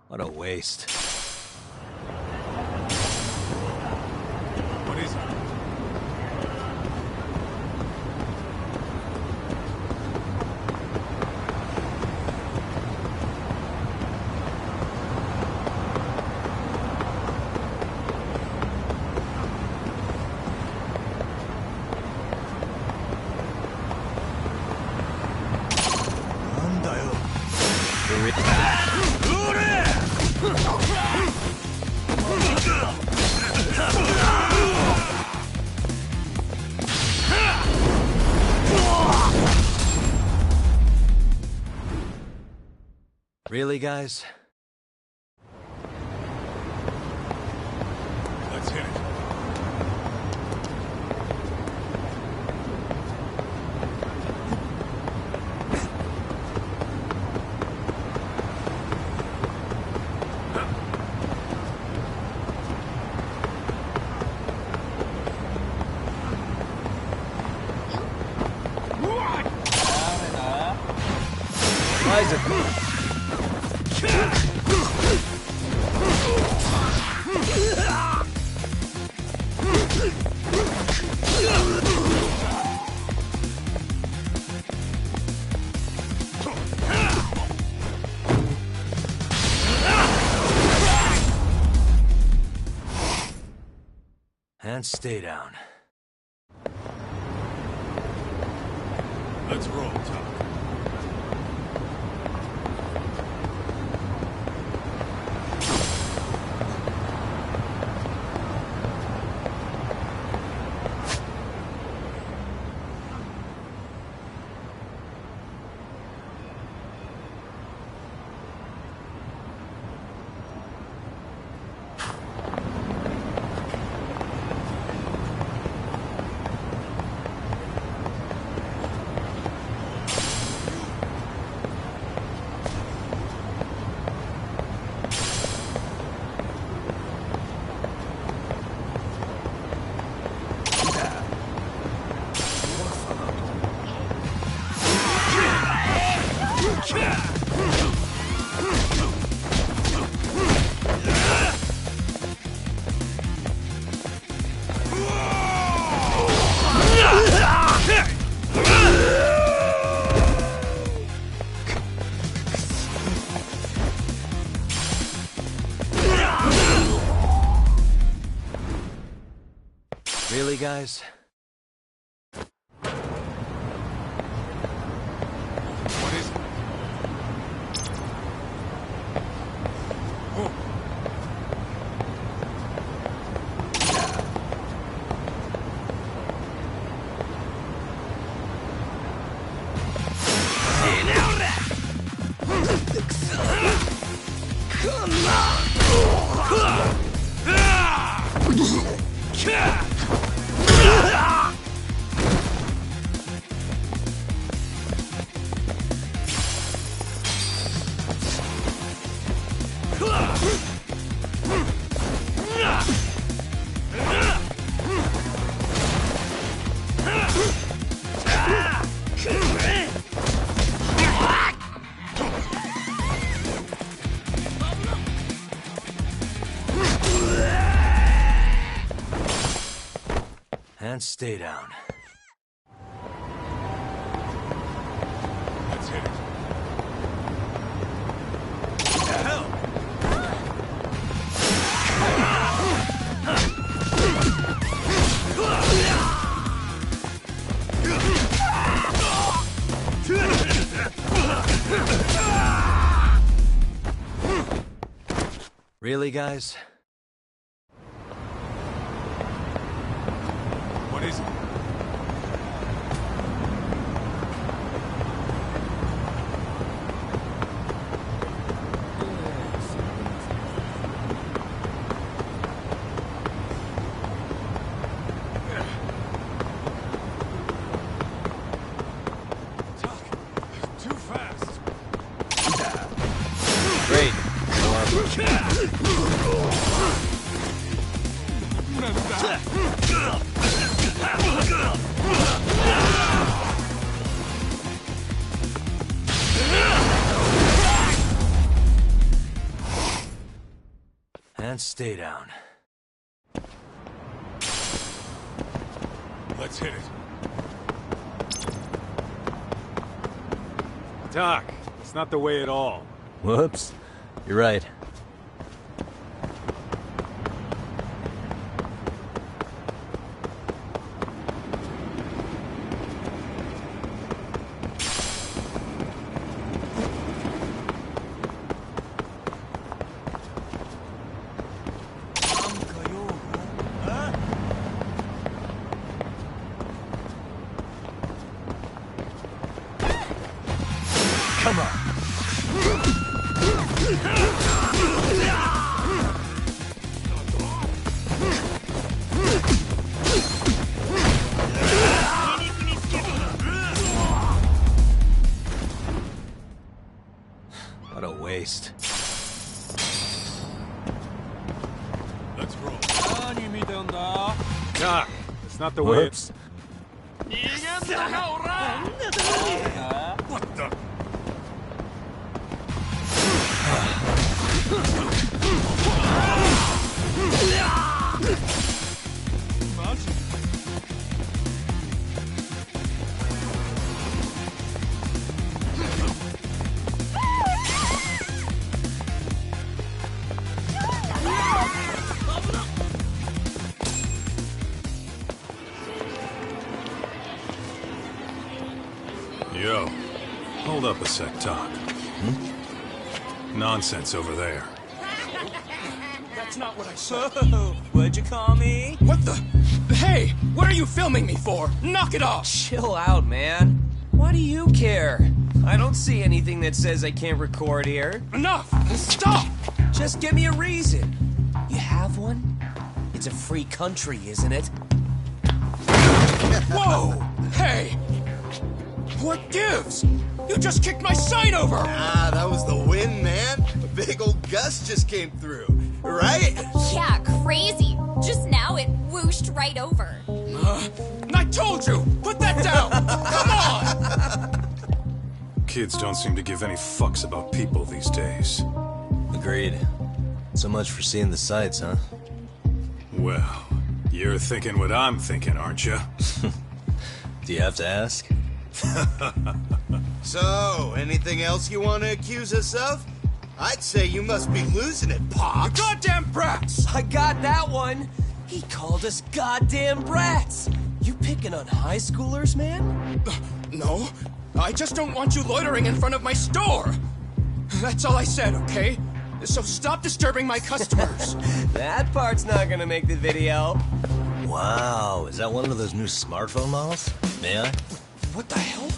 What a waste. What is it? Really, guys? Let's hit it. And stay down. Let's roll, Tom. Really, guys? What is it? And stay down. Let's hit it. What the hell? Really, guys? What is it? Too fast. Great. And stay down. Let's hit it. Doc, it's not the way at all. Whoops. You're right. Come on. What a waste. Let's roll. Doc, it's not the way Whoops. What the? Yo, hold up a sec, Doc. Nonsense over there. That's not what I said. What'd you call me? What the? Hey, what are you filming me for? Knock it off! Chill out, man. Why do you care? I don't see anything that says I can't record here. Enough! Stop! Just give me a reason. You have one? It's a free country, isn't it? Whoa! Hey! What gives? You just kicked my sign over! Ah, that was the wind, man. A big old gust just came through, right? Yeah, crazy. Just now it whooshed right over. I told you! Put that down! Come on! Kids don't seem to give any fucks about people these days. Agreed. So much for seeing the sights, huh? Well, you're thinking what I'm thinking, aren't you? Do you have to ask? So, anything else you want to accuse us of? I'd say you must be losing it, Pops. You goddamn brats! I got that one! He called us goddamn brats! You picking on high schoolers, man? No, I just don't want you loitering in front of my store! That's all I said, okay? So stop disturbing my customers! That part's not gonna make the video. Wow, is that one of those new smartphone models? May I? What the hell?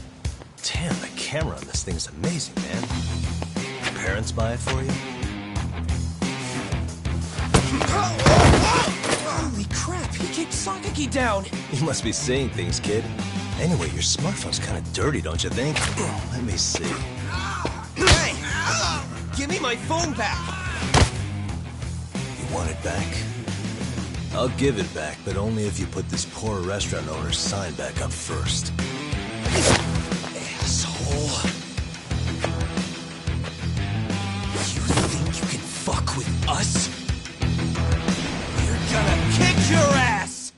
Damn, the camera on this thing's amazing, man. Your parents buy it for you? Holy crap, he kicked Sakaki down! You must be seeing things, kid. Anyway, your smartphone's kind of dirty, don't you think? Let me see. Hey! Give me my phone back! You want it back? I'll give it back, but only if you put this poor restaurant owner's sign back up first. Asshole. You think you can fuck with us? We're gonna kick your ass!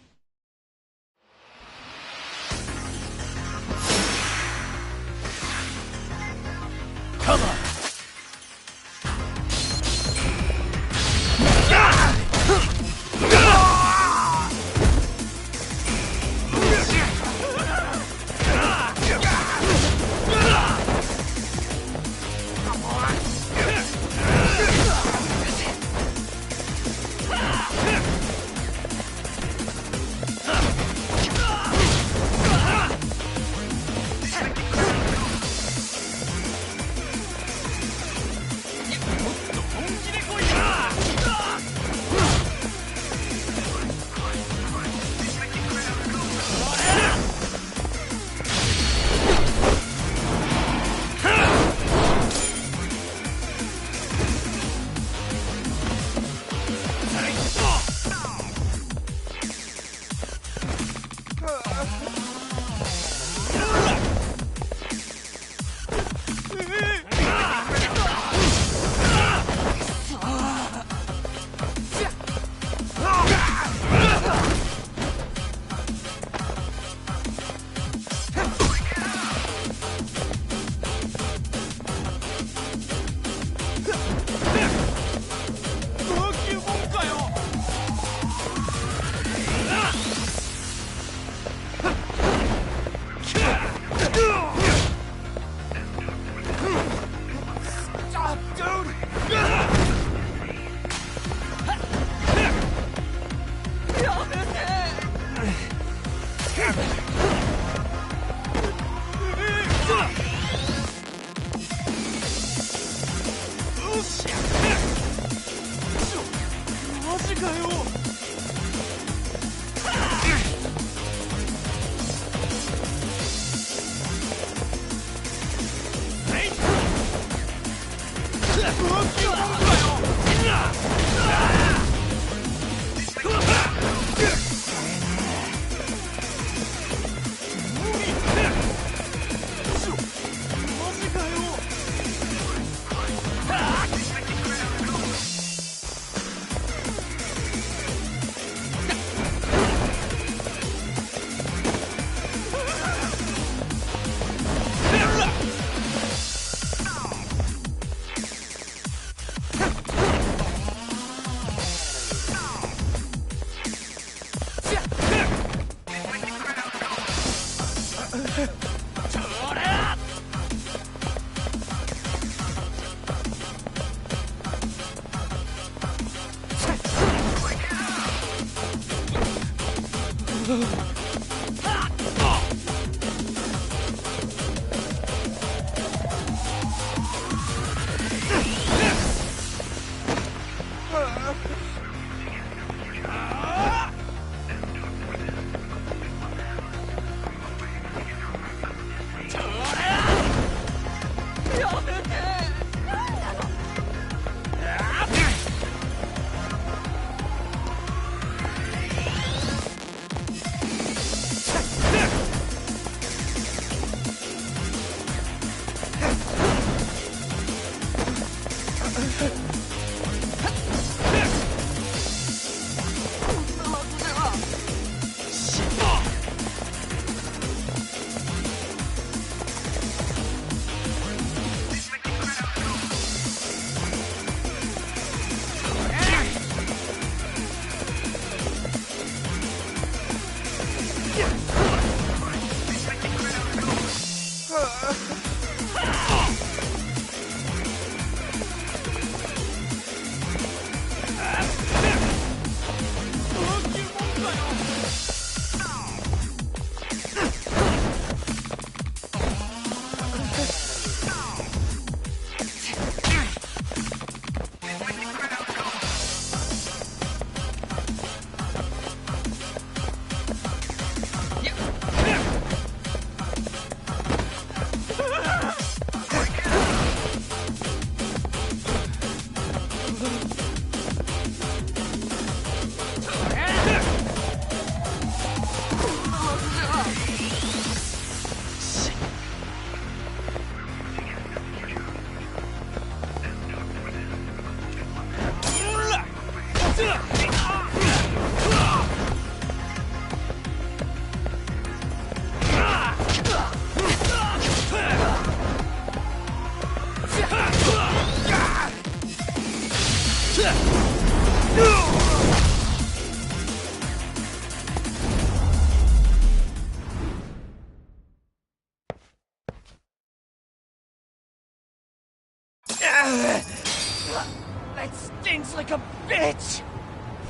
That stings like a bitch!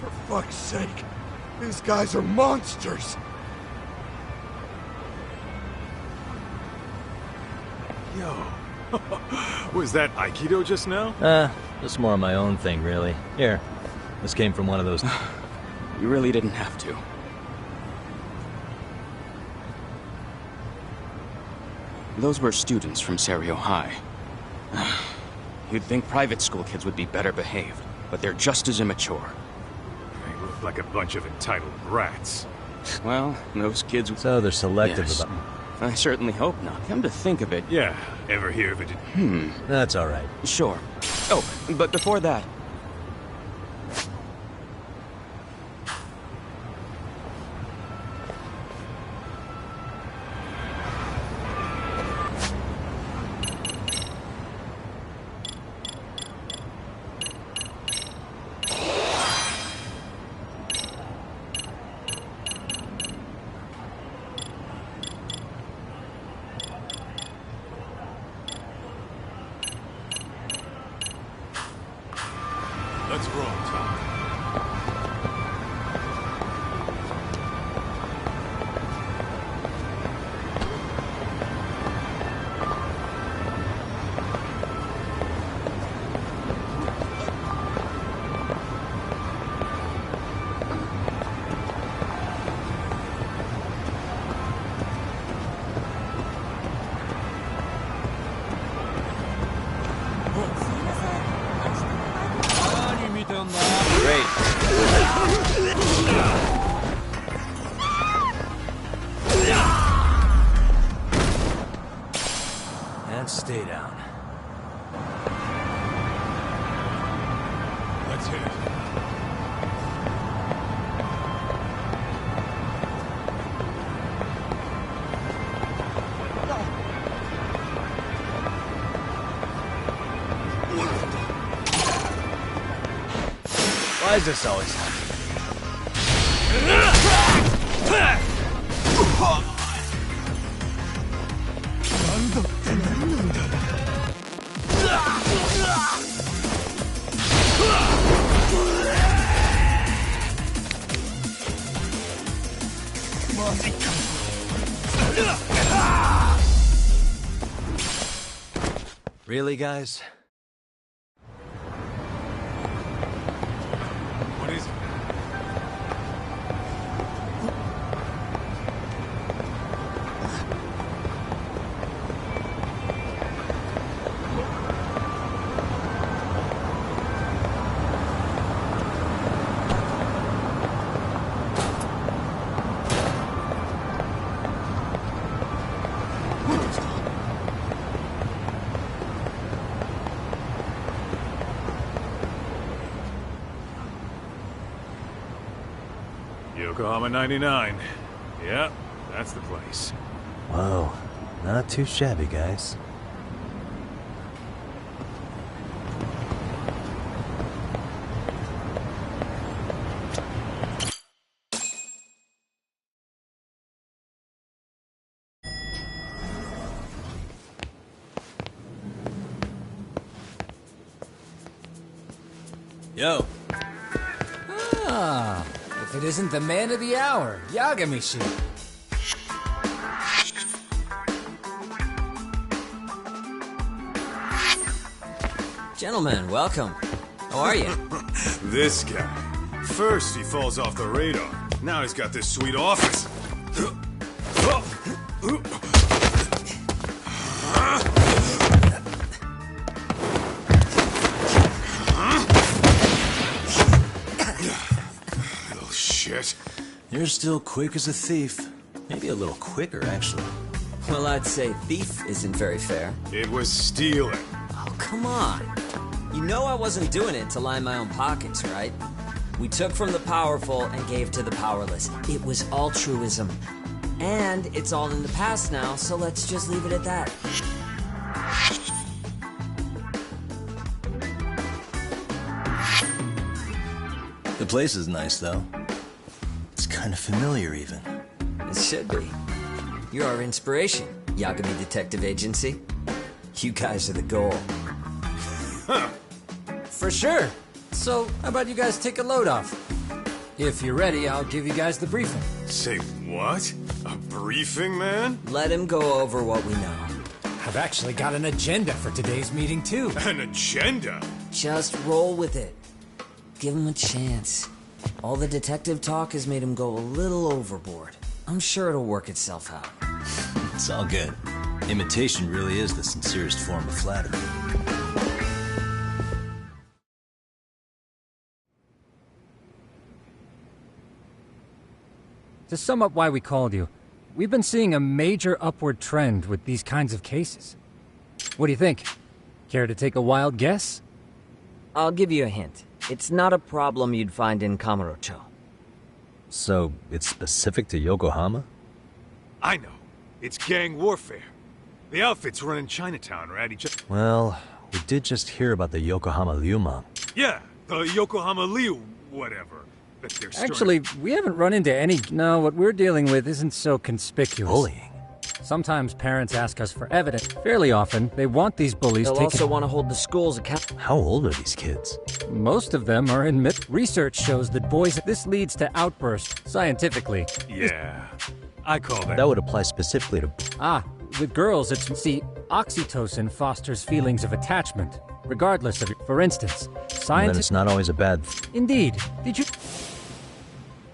For fuck's sake, these guys are monsters! Yo, was that Aikido just now? Just more of my own thing, really. Here, this came from one of those... You really didn't have to. Those were students from Serio High. You'd think private school kids would be better behaved, but they're just as immature. They look like a bunch of entitled brats. Well, those kids... So they're selective Yes. about... I certainly hope not. Come to think of it... Yeah, ever hear of it? That's all right. Sure. Oh, but before that... Let's roll, Tom. And stay down. Let's hit it. Why is this always happening? Really, guys? What is it? Yokohama 99. Yeah, that's the place. Whoa, not too shabby, guys. Yo. Ah, if it isn't the man of the hour, Yagami-shi. Gentlemen, welcome. How are you? This guy. First he falls off the radar. Now he's got this sweet office. Little shit. You're still quick as a thief. Maybe a little quicker, actually. Well, I'd say thief isn't very fair. It was stealing. Oh, come on. You know I wasn't doing it to line my own pockets, right? We took from the powerful and gave to the powerless. It was altruism. And it's all in the past now, so let's just leave it at that. The place is nice, though. It's kind of familiar, even. It should be. You're our inspiration, Yagami Detective Agency. You guys are the goal. For sure. So, how about you guys take a load off? If you're ready, I'll give you guys the briefing. Say what? A briefing, man? Let him go over what we know. I've actually got an agenda for today's meeting, too. An agenda? Just roll with it. Give him a chance. All the detective talk has made him go a little overboard. I'm sure it'll work itself out. It's all good. Imitation really is the sincerest form of flattery. To sum up why we called you, we've been seeing a major upward trend with these kinds of cases. What do you think? Care to take a wild guess? I'll give you a hint. It's not a problem you'd find in Kamurocho. So, it's specific to Yokohama? I know. It's gang warfare. The outfits running Chinatown are at each other. Well, we did just hear about the Yokohama Liumang. Yeah, the Yokohama Liu, whatever. But they're Actually, we haven't run into any... No, what we're dealing with isn't so conspicuous. Bullying? Sometimes parents ask us for evidence. Fairly often, they want these bullies They'll taken... also want to hold the schools accountable. How old are these kids? Most of them are in mid... Research shows that boys... This leads to outbursts, scientifically. Yeah, I call that... That would apply specifically to... Ah, with girls, it's... See, oxytocin fosters feelings of attachment, regardless of... For instance, And then it's not always a bad... Indeed. Did you...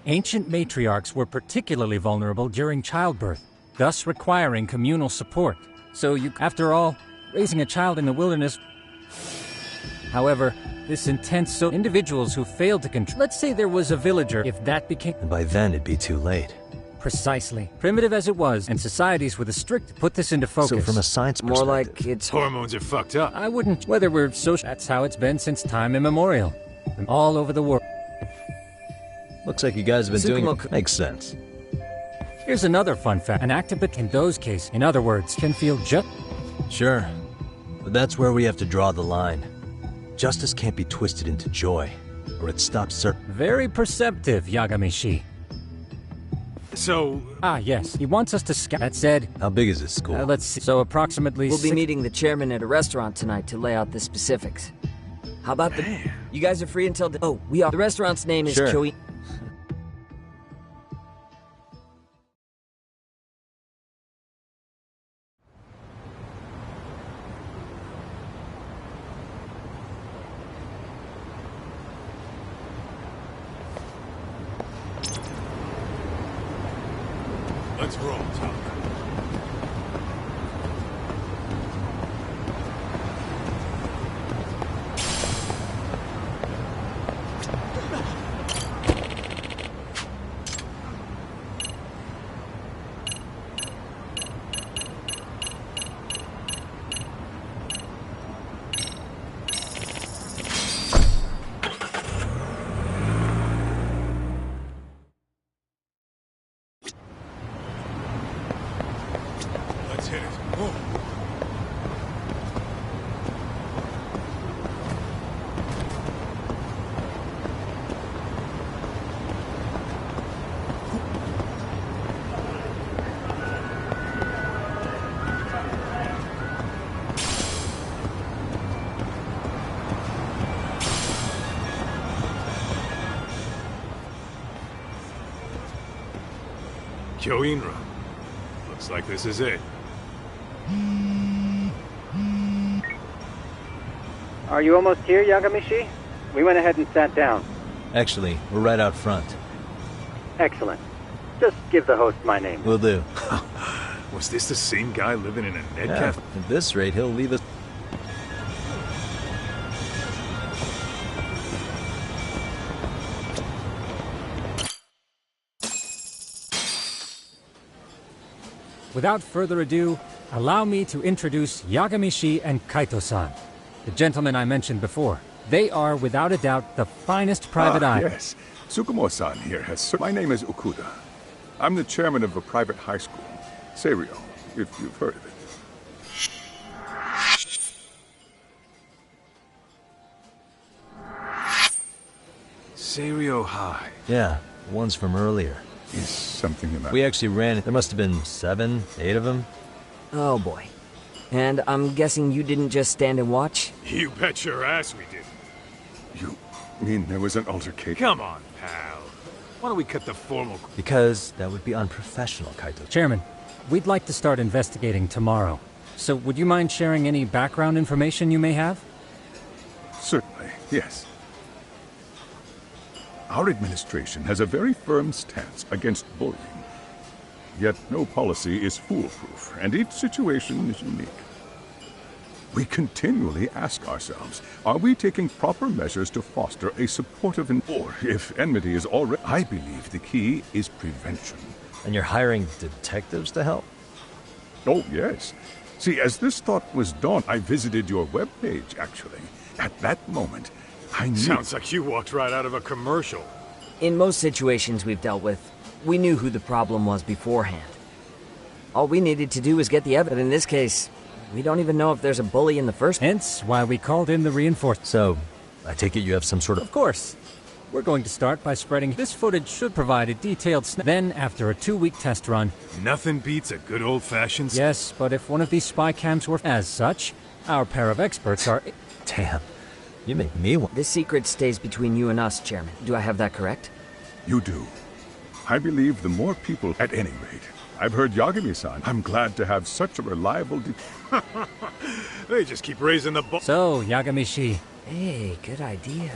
Ancient matriarchs were particularly vulnerable during childbirth, thus requiring communal support. So after all, raising a child in the wilderness... However, this intense individuals who failed to control... Let's say there was a villager, if that became... And by then, it'd be too late. Precisely. Primitive as it was, and societies with a strict put this into focus. So from a science perspective... More like it's... Hormones are fucked up. I wouldn't... Whether we're social... That's how it's been since time immemorial. From all over the world. Looks like you guys have been doing it. Makes sense. Here's another fun fact. An activist in those cases, in other words, can feel just... Sure. But that's where we have to draw the line. Justice can't be twisted into joy, or it stops certain... Very perceptive, Yagami-shi. So... Ah, yes. He wants us to scout. That said... How big is this school? Let's see. So approximately... We'll be meeting the chairman at a restaurant tonight to lay out the specifics. How about the... You guys are free until... Oh, we are... The restaurant's name is Kyoin... Let's roll, Tom. Kyoinra. Looks like this is it. Are you almost here, Yagami-shi? We went ahead and sat down. Actually, we're right out front. Excellent. Just give the host my name. Will do. Was this the same guy living in a Ned Yeah, cafe? at this rate, he'll leave us... Without further ado, allow me to introduce Yagami-shi and Kaito-san, the gentlemen I mentioned before. They are, without a doubt, the finest private eye. Yes. Tsukumo-san here has... My name is Okuda. I'm the chairman of a private high school, Seiryo, if you've heard of it. Seiryo High. Yeah, the ones from earlier. Is something about... We actually ran... There must have been 7, 8 of them. Oh boy. And I'm guessing you didn't just stand and watch? You bet your ass we did. You mean there was an altercation? Come on, pal. Why don't we cut the formal... Because that would be unprofessional, Kaito. Chairman, we'd like to start investigating tomorrow. So would you mind sharing any background information you may have? Certainly, yes. Our administration has a very firm stance against bullying. Yet no policy is foolproof, and each situation is unique. We continually ask ourselves, are we taking proper measures to foster a supportive or if enmity is already... I believe the key is prevention. And you're hiring detectives to help? Oh, yes. See, as this thought was dawned, I visited your webpage, actually. At that moment, I knew... Sounds like you walked right out of a commercial. In most situations we've dealt with, we knew who the problem was beforehand. All we needed to do was get the evidence. In this case, we don't even know if there's a bully in the first... Hence why we called in the reinforcements. So, I take it you have some sort of... Of course. We're going to start by spreading... This footage should provide a detailed Then, after a 2-week test run... Nothing beats a good old-fashioned... Yes, but if one of these spy cams were... As such, our pair of experts are... Damn. You make me one. This secret stays between you and us, Chairman. Do I have that correct? You do. I believe the more people... At any rate, I've heard Yagami-san. I'm glad to have such a reliable... They just keep raising the bar. So, Yagami-shi. Hey, good idea.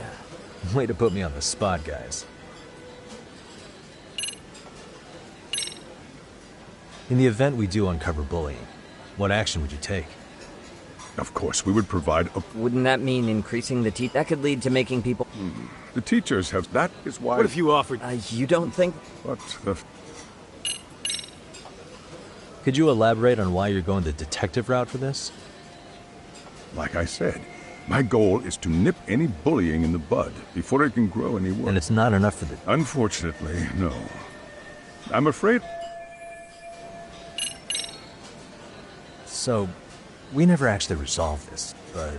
Way to put me on the spot, guys. In the event we do uncover bullying, what action would you take? Of course, we would provide a... Wouldn't that mean increasing the That could lead to making people... The teachers have... That is why... What if you offered... You don't think... But the... Could you elaborate on why you're going the detective route for this? Like I said, my goal is to nip any bullying in the bud before it can grow any worse. And it's not enough for the... Unfortunately, no. I'm afraid... So, we never actually resolved this, but...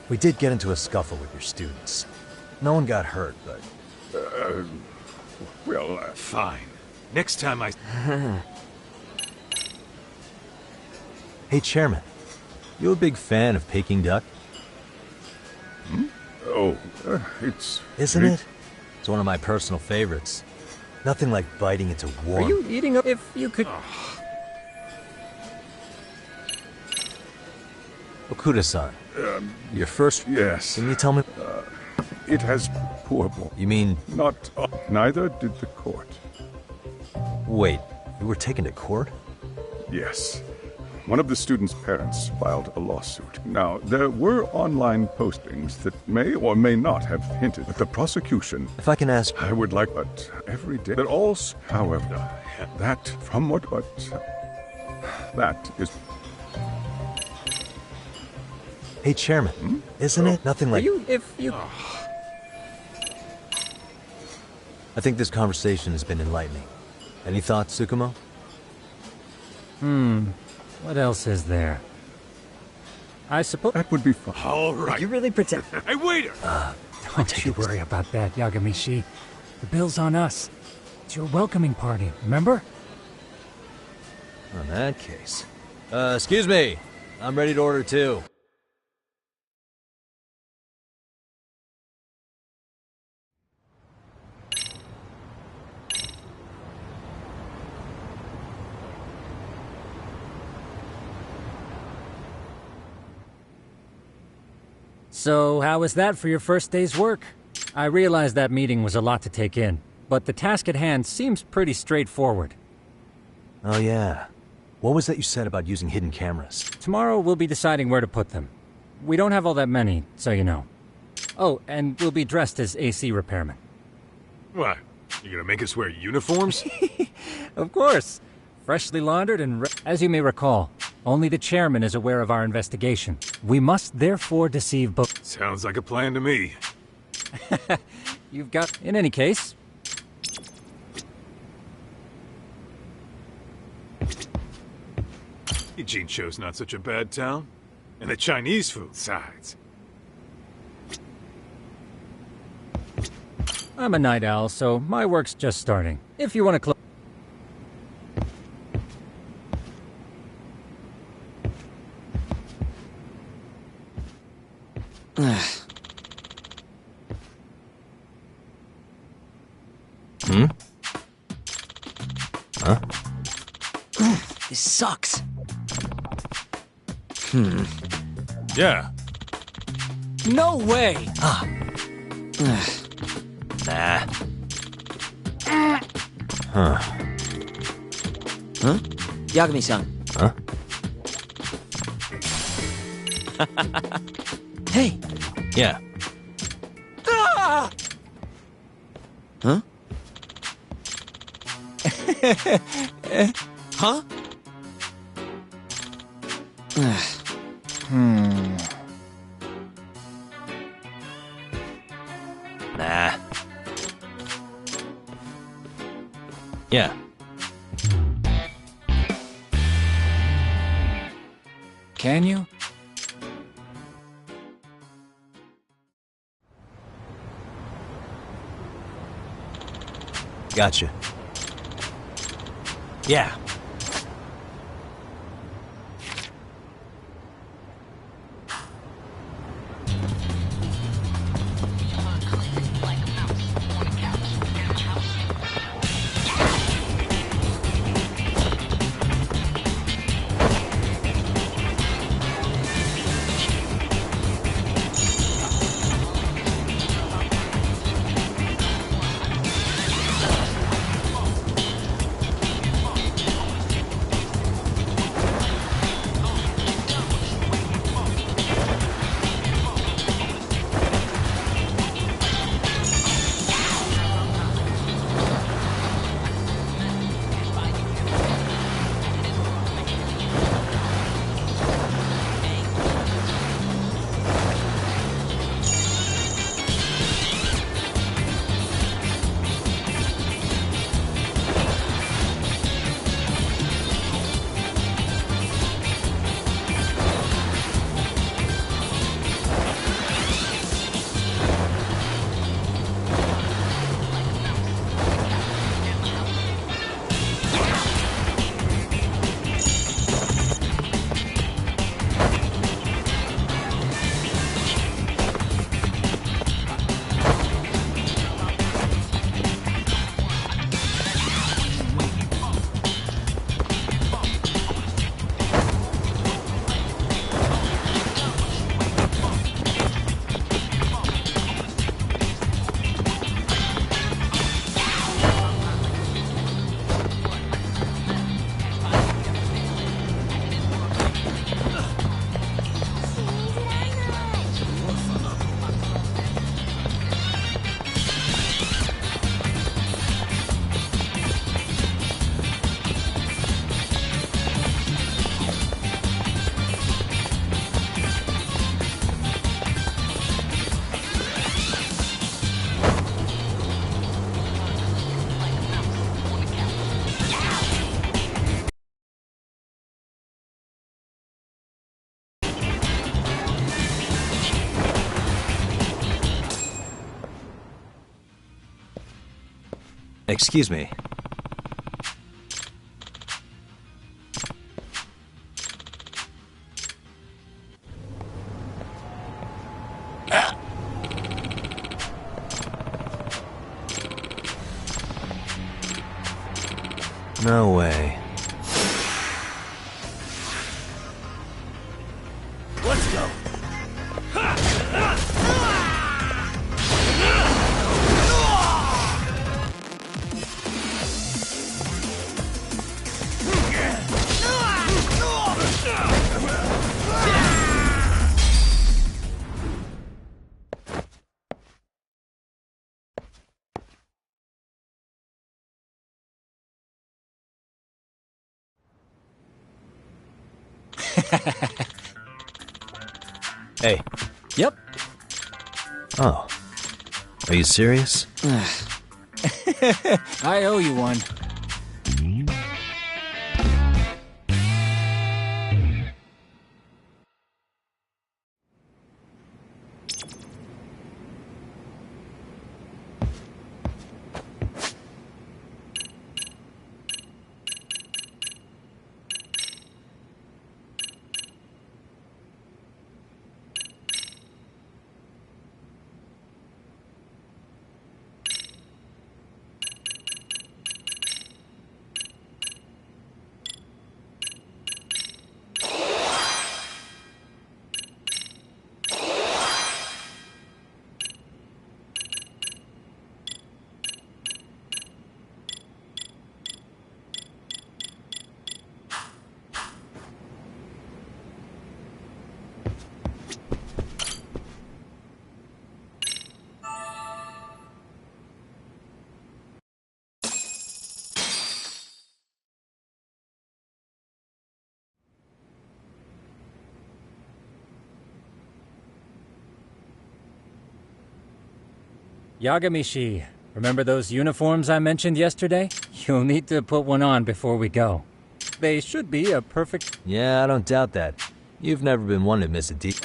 we did get into a scuffle with your students. No one got hurt, but... Fine. Next time I... Hey, Chairman. You a big fan of Peking duck? Hmm? Oh, it's... Isn't it? It's one of my personal favorites. Nothing like biting into warm... Are you eating a... if you could... Okuda-san, your first... Yes. Can you tell me... it has poor... You mean... Not... neither did the court. Wait, you were taken to court? Yes. One of the students' parents filed a lawsuit. Now, there were online postings that may or may not have hinted at the prosecution. If I can ask... I would like, but every day... That all, however, that from what... but... that is... Hey, Chairman, isn't it? Nothing like... if you... I think this conversation has been enlightening. Any thoughts, Tsukumo? What else is there? I suppose... That would be fun. All right. You really pretend... Hey, waiter! Don't you worry about that, Yagami-shi. The bill's on us. It's your welcoming party, remember? In that case... excuse me. I'm ready to order too. So, how was that for your first day's work? I realized that meeting was a lot to take in, but the task at hand seems pretty straightforward. Oh yeah. What was that you said about using hidden cameras? Tomorrow we'll be deciding where to put them. We don't have all that many, so you know. Oh, and we'll be dressed as AC repairmen. What? You gonna make us wear uniforms? Of course. Freshly laundered and... As you may recall, only the chairman is aware of our investigation. We must therefore deceive both... Sounds like a plan to me. You've got... In any case... Ijincho's not such a bad town. And the Chinese food sides. I'm a night owl, so my work's just starting. If you want to close... Huh? This sucks. Yeah. No way! Nah. Huh. Huh? Yagami-san. Huh? Hey! Yeah. Ah! Huh? Huh? Nah. Yeah. Can you? Gotcha. Yeah. Excuse me. No way. Let's go. Hey. Yep. Oh. Are you serious? I owe you one. Yagamishi, remember those uniforms I mentioned yesterday? You'll need to put one on before we go. They should be a perfect... Yeah, I don't doubt that. You've never been one to miss a deep...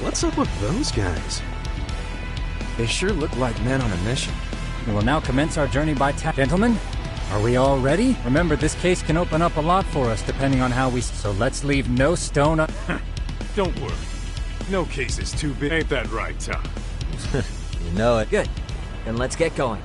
What's up with those guys? They sure look like men on a mission. We will now commence our journey by Gentlemen, are we all ready? Remember, this case can open up a lot for us depending on how we... So let's leave no stone up... Don't worry. No case is too big. Ain't that right, Tom? You know it. Good. Then let's get going.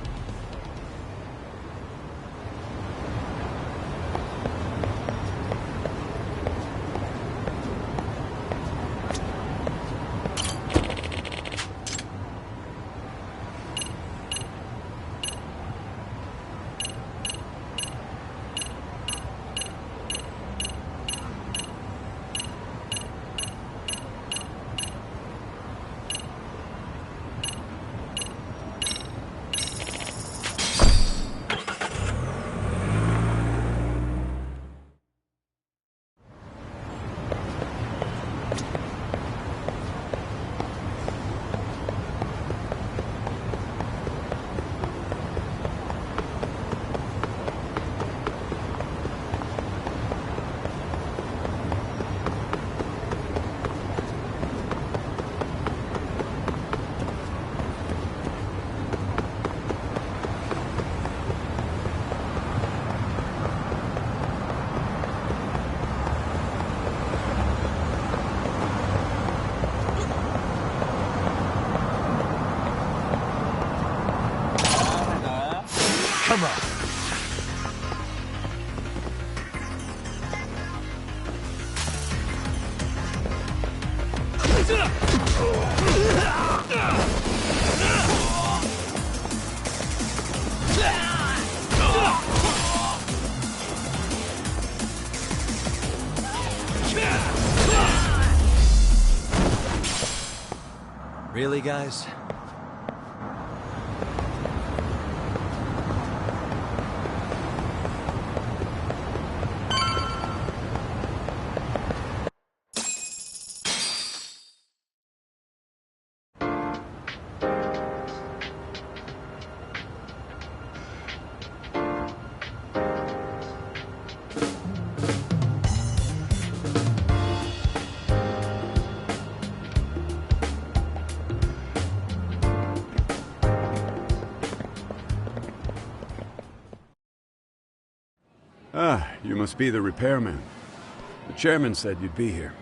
Come on. Really, guys? Ah, you must be the repairman. The chairman said you'd be here.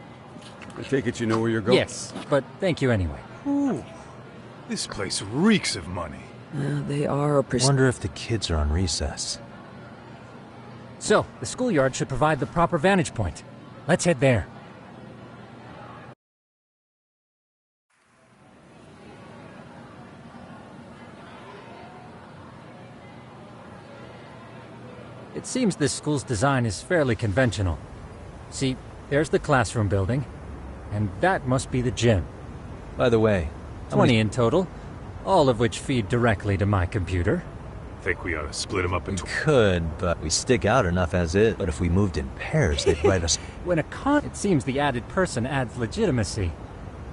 I take it you know where you're going? Yes, but thank you anyway. Ooh, this place reeks of money. They are a Wonder if the kids are on recess. So, the schoolyard should provide the proper vantage point. Let's head there. It seems this school's design is fairly conventional. See, there's the classroom building, and that must be the gym. By the way, 20 in total, all of which feed directly to my computer. Think we ought to split them up into... Could, but we stick out enough as is. But if we moved in pairs, they'd write us... When it seems the added person adds legitimacy.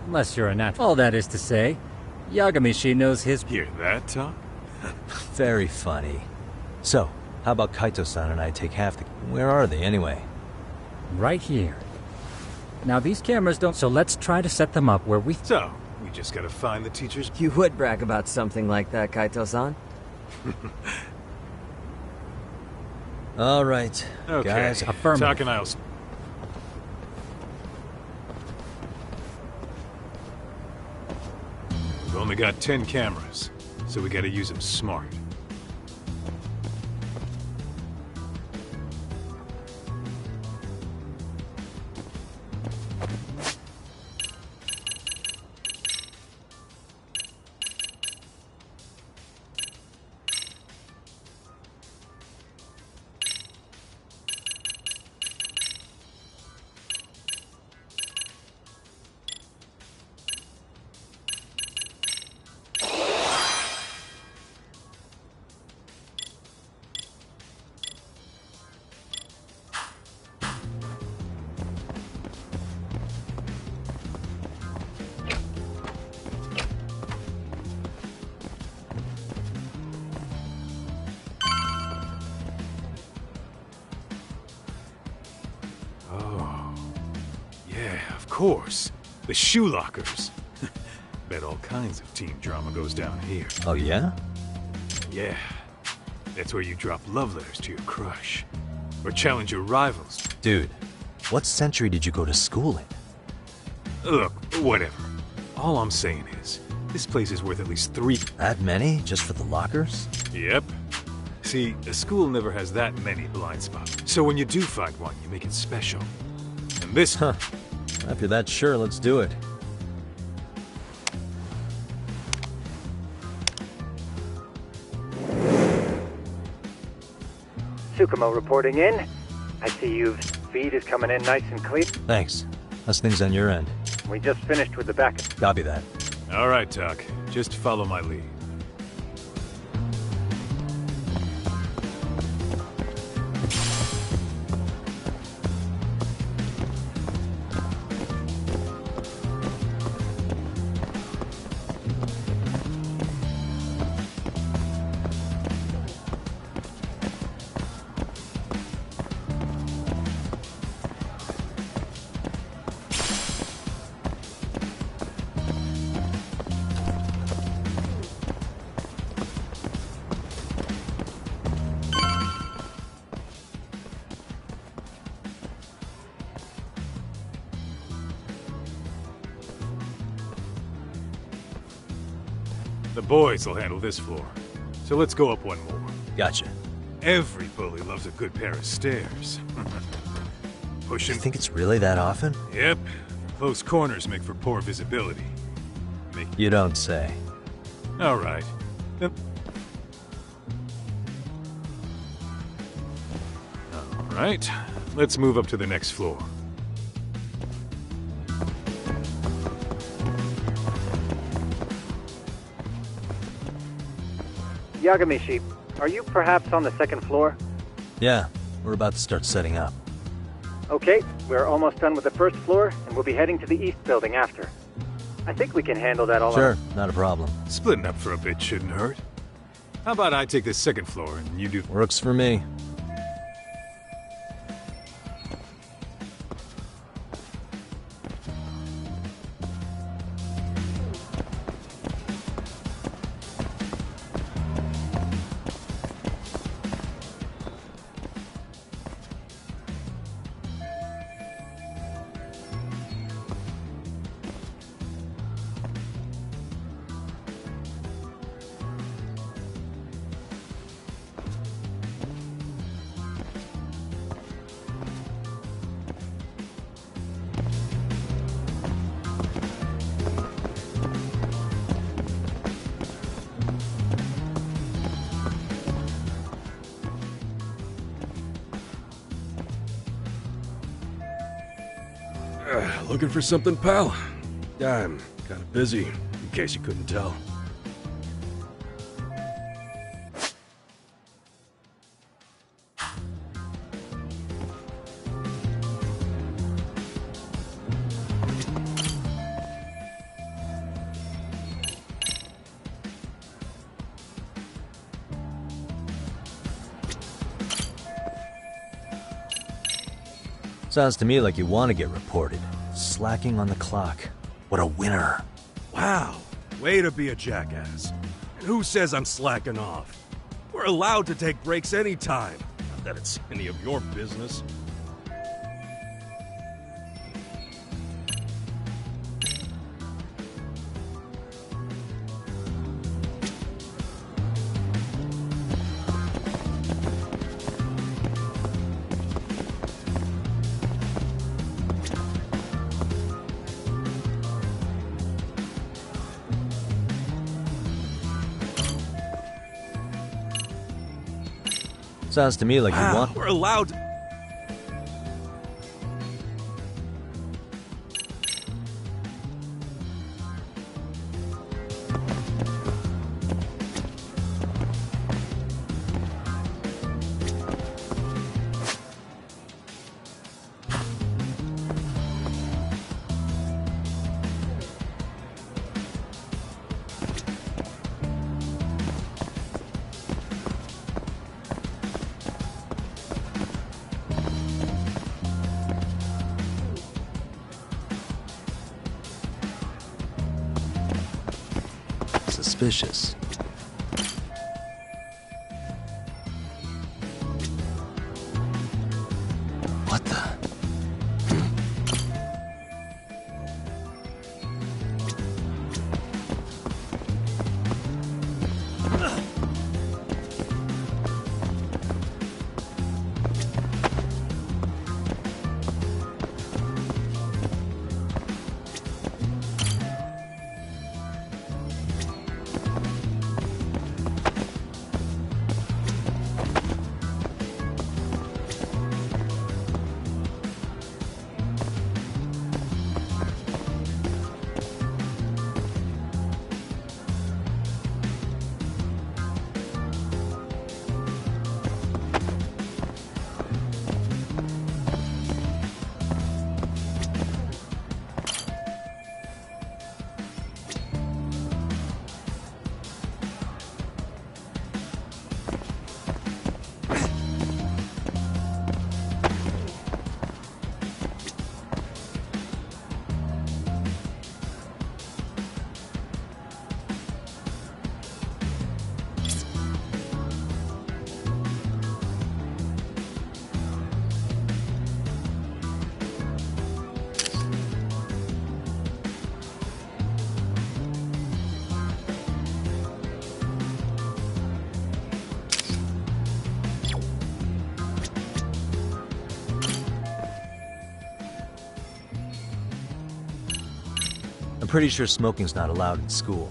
Unless you're a natural. All that is to say, Yagamishi knows his... Hear that, Tom? Very funny. So, how about Kaito-san and I take half the... Where are they, anyway? Right here. Now, these cameras don't... So let's try to set them up where we... So, we just gotta find the teachers... You would brag about something like that, Kaito-san. All right, okay. guys. Affirmative. Talk and I'll... We've only got 10 cameras, so we gotta use them smart. Course, the shoe lockers. Bet all kinds of teen drama goes down here. Oh, yeah? Yeah. That's where you drop love letters to your crush. Or challenge your rivals. Dude, what century did you go to school in? Look, whatever. All I'm saying is, this place is worth at least 3... That many? Just for the lockers? Yep. See, a school never has that many blind spots. So when you do find one, you make it special. And this... Huh. If you're that sure, let's do it. Tsukumo reporting in. I see you've... Feed is coming in nice and clean. Thanks. How's things on your end? We just finished with the back... Copy that. All right, Tuck. Just follow my lead. The boys will handle this floor. So let's go up one more. Gotcha. Every bully loves a good pair of stairs. Pushing... You think it's really that often? Yep. Close corners make for poor visibility. You don't say. All right. Then... All right. Let's move up to the next floor. Yagamishi, are you perhaps on the second floor? Yeah, we're about to start setting up. Okay, we're almost done with the first floor, and we'll be heading to the east building after. I think we can handle that all Sure, not a problem. Splitting up for a bit shouldn't hurt. How about I take the second floor and you do... Works for me. Looking for something, pal? I'm kinda busy, in case you couldn't tell. Sounds to me like you want to get reported. Slacking on the clock. What a winner. Wow, way to be a jackass. And who says I'm slacking off? We're allowed to take breaks anytime. Not that it's any of your business. Sounds to me like you want... We're allowed... Suspicious. What the? I'm pretty sure smoking's not allowed in school.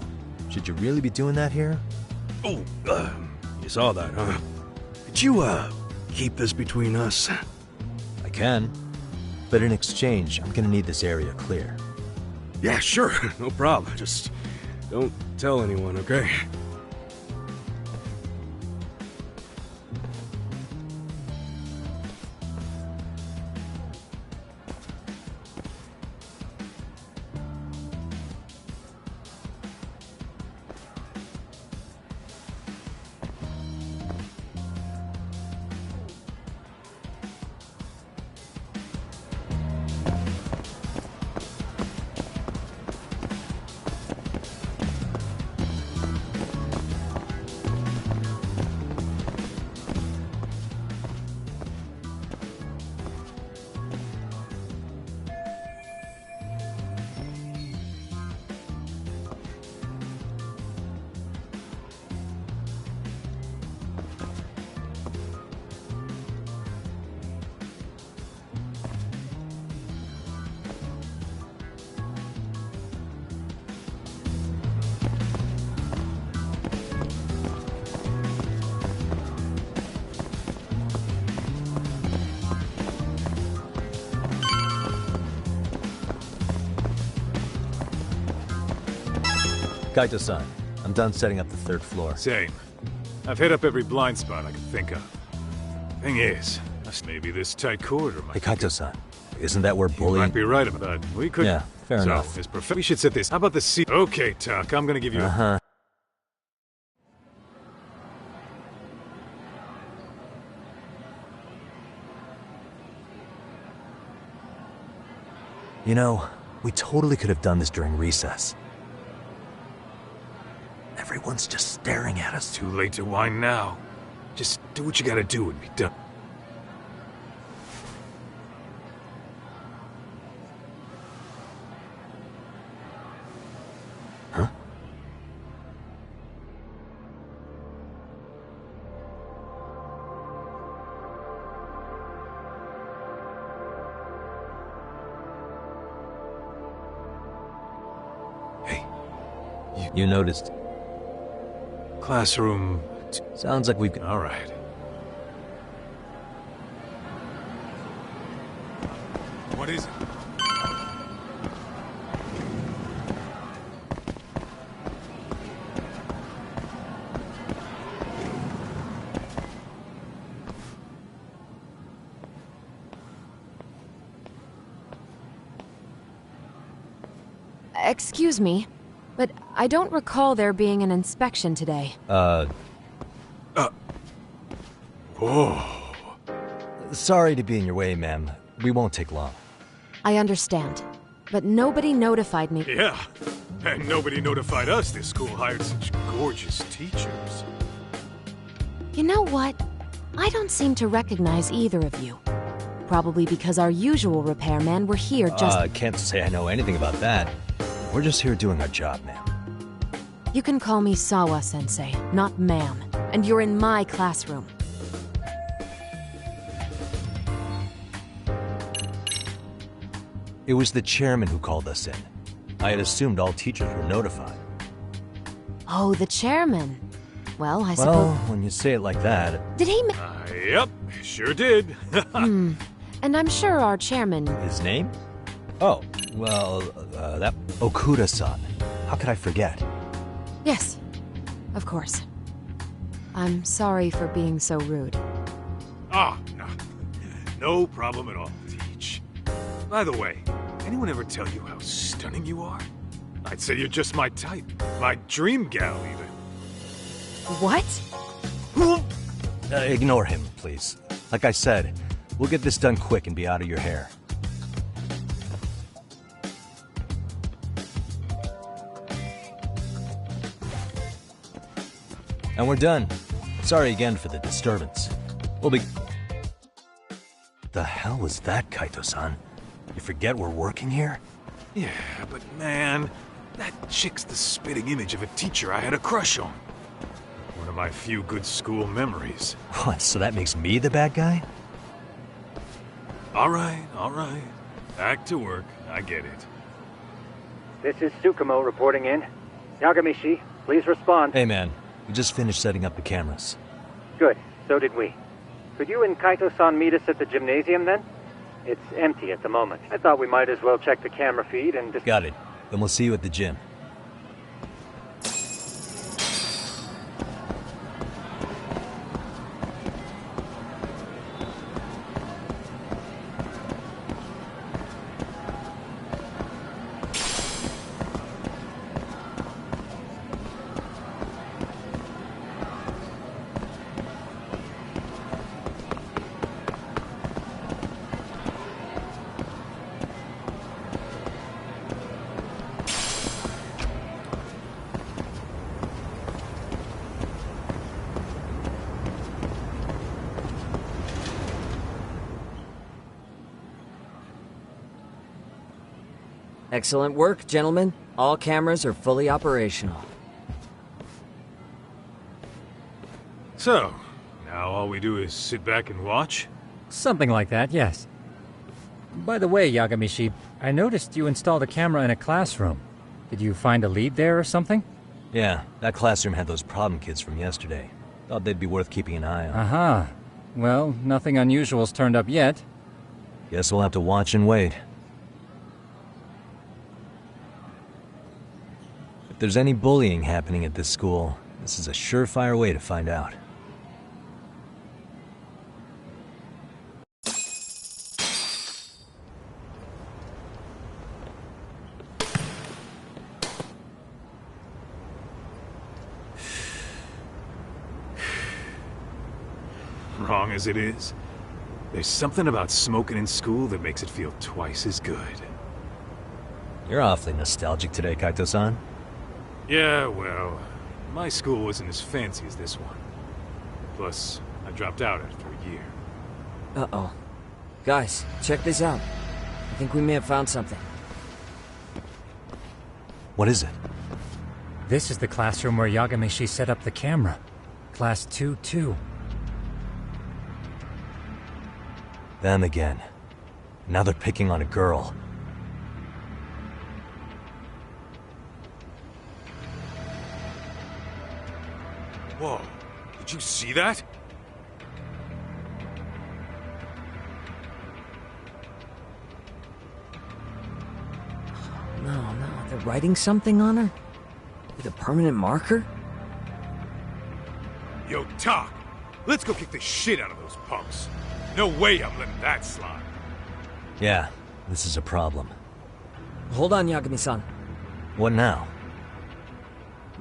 Should you really be doing that here? Oh, you saw that, huh? Could you, keep this between us? I can. But in exchange, I'm gonna need this area clear. Yeah, sure. No problem. Just don't tell anyone, okay? Kaito-san, I'm done setting up the 3rd floor. Same. I've hit up every blind spot I can think of. Thing is, maybe this tight corridor might... Hey, Kaito-san, isn't that where bullying... You might be right about that. We could... Yeah, fair enough. We should set this... How about the seat? Okay, Tuck, I'm gonna give you Uh-huh. You know, we totally could have done this during recess. Everyone's just staring at us. Too late to whine now. Just do what you gotta do and be done. Huh? Hey. You noticed. Classroom... Sounds like we've... All right. What is it? Excuse me, but I don't recall there being an inspection today. Whoa. Sorry to be in your way, ma'am. We won't take long. I understand, but nobody notified me. Yeah, and nobody notified us this school hired such gorgeous teachers. You know what? I don't seem to recognize either of you. Probably because our usual repairmen were here just... I can't say I know anything about that. We're just here doing our job, ma'am. You can call me Sawa-sensei, not ma'am. And you're in my classroom. It was the chairman who called us in. I had assumed all teachers were notified. Oh, the chairman. Well, I suppose... Well, when you say it like that... Did he... Yep, sure did. And I'm sure our chairman... His name? Oh, well, that... Okuda-san. How could I forget? Yes, of course. I'm sorry for being so rude. Ah, no problem at all, Teach. By the way, anyone ever tell you how stunning you are? I'd say you're just my type. My dream gal, even. What? Ignore him, please. Like I said, we'll get this done quick and be out of your hair. And we're done. Sorry again for the disturbance. We'll be... The hell was that, Kaito-san? You forget we're working here? Yeah, but man, that chick's the spitting image of a teacher I had a crush on. One of my few good school memories. What, so that makes me the bad guy? All right. Back to work. I get it. This is Tsukumo reporting in. Yagamishi, please respond. Hey, man. We just finished setting up the cameras. Good. So did we. Could you and Kaito-san meet us at the gymnasium, then? It's empty at the moment. I thought we might as well check the camera feed and... Got it. Then we'll see you at the gym. Excellent work, gentlemen. All cameras are fully operational. So, now all we do is sit back and watch? Something like that, yes. By the way, Yagamishi, I noticed you installed a camera in a classroom. Did you find a lead there or something? Yeah, that classroom had those problem kids from yesterday. Thought they'd be worth keeping an eye on. Aha. Well, nothing unusual's turned up yet. Guess we'll have to watch and wait. there's any bullying happening at this school, this is a surefire way to find out. Wrong as it is, there's something about smoking in school that makes it feel twice as good. You're awfully nostalgic today, Kaito-san. Yeah, well, my school wasn't as fancy as this one. Plus, I dropped out after a year. Uh-oh. Guys, check this out. I think we may have found something. What is it? This is the classroom where Yagamishi set up the camera. Class 2-2. Them again. Now they're picking on a girl. Whoa, did you see that? No, they're writing something on her? With a permanent marker? Yo, Talk, let's go kick the shit out of those punks. No way I'm letting that slide. Yeah, this is a problem. Hold on, Yagami-san. What now?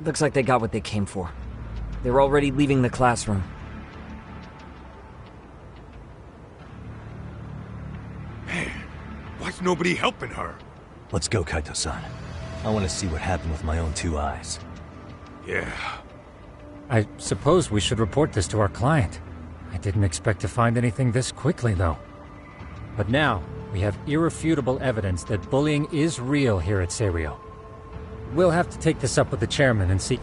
Looks like they got what they came for. They're already leaving the classroom. Man, why's nobody helping her? Let's go, Kaito-san. I want to see what happened with my own two eyes. Yeah. I suppose we should report this to our client. I didn't expect to find anything this quickly, though. But now, we have irrefutable evidence that bullying is real here at Seiryo. We'll have to take this up with the chairman and see...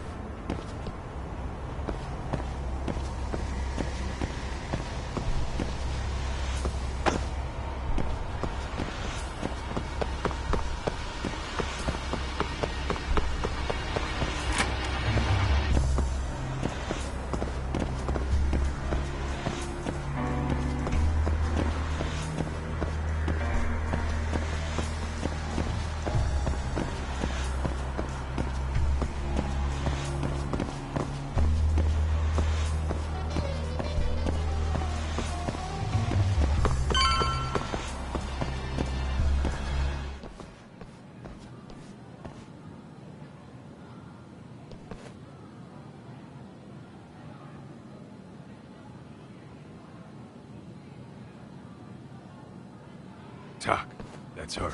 Tak, that's her.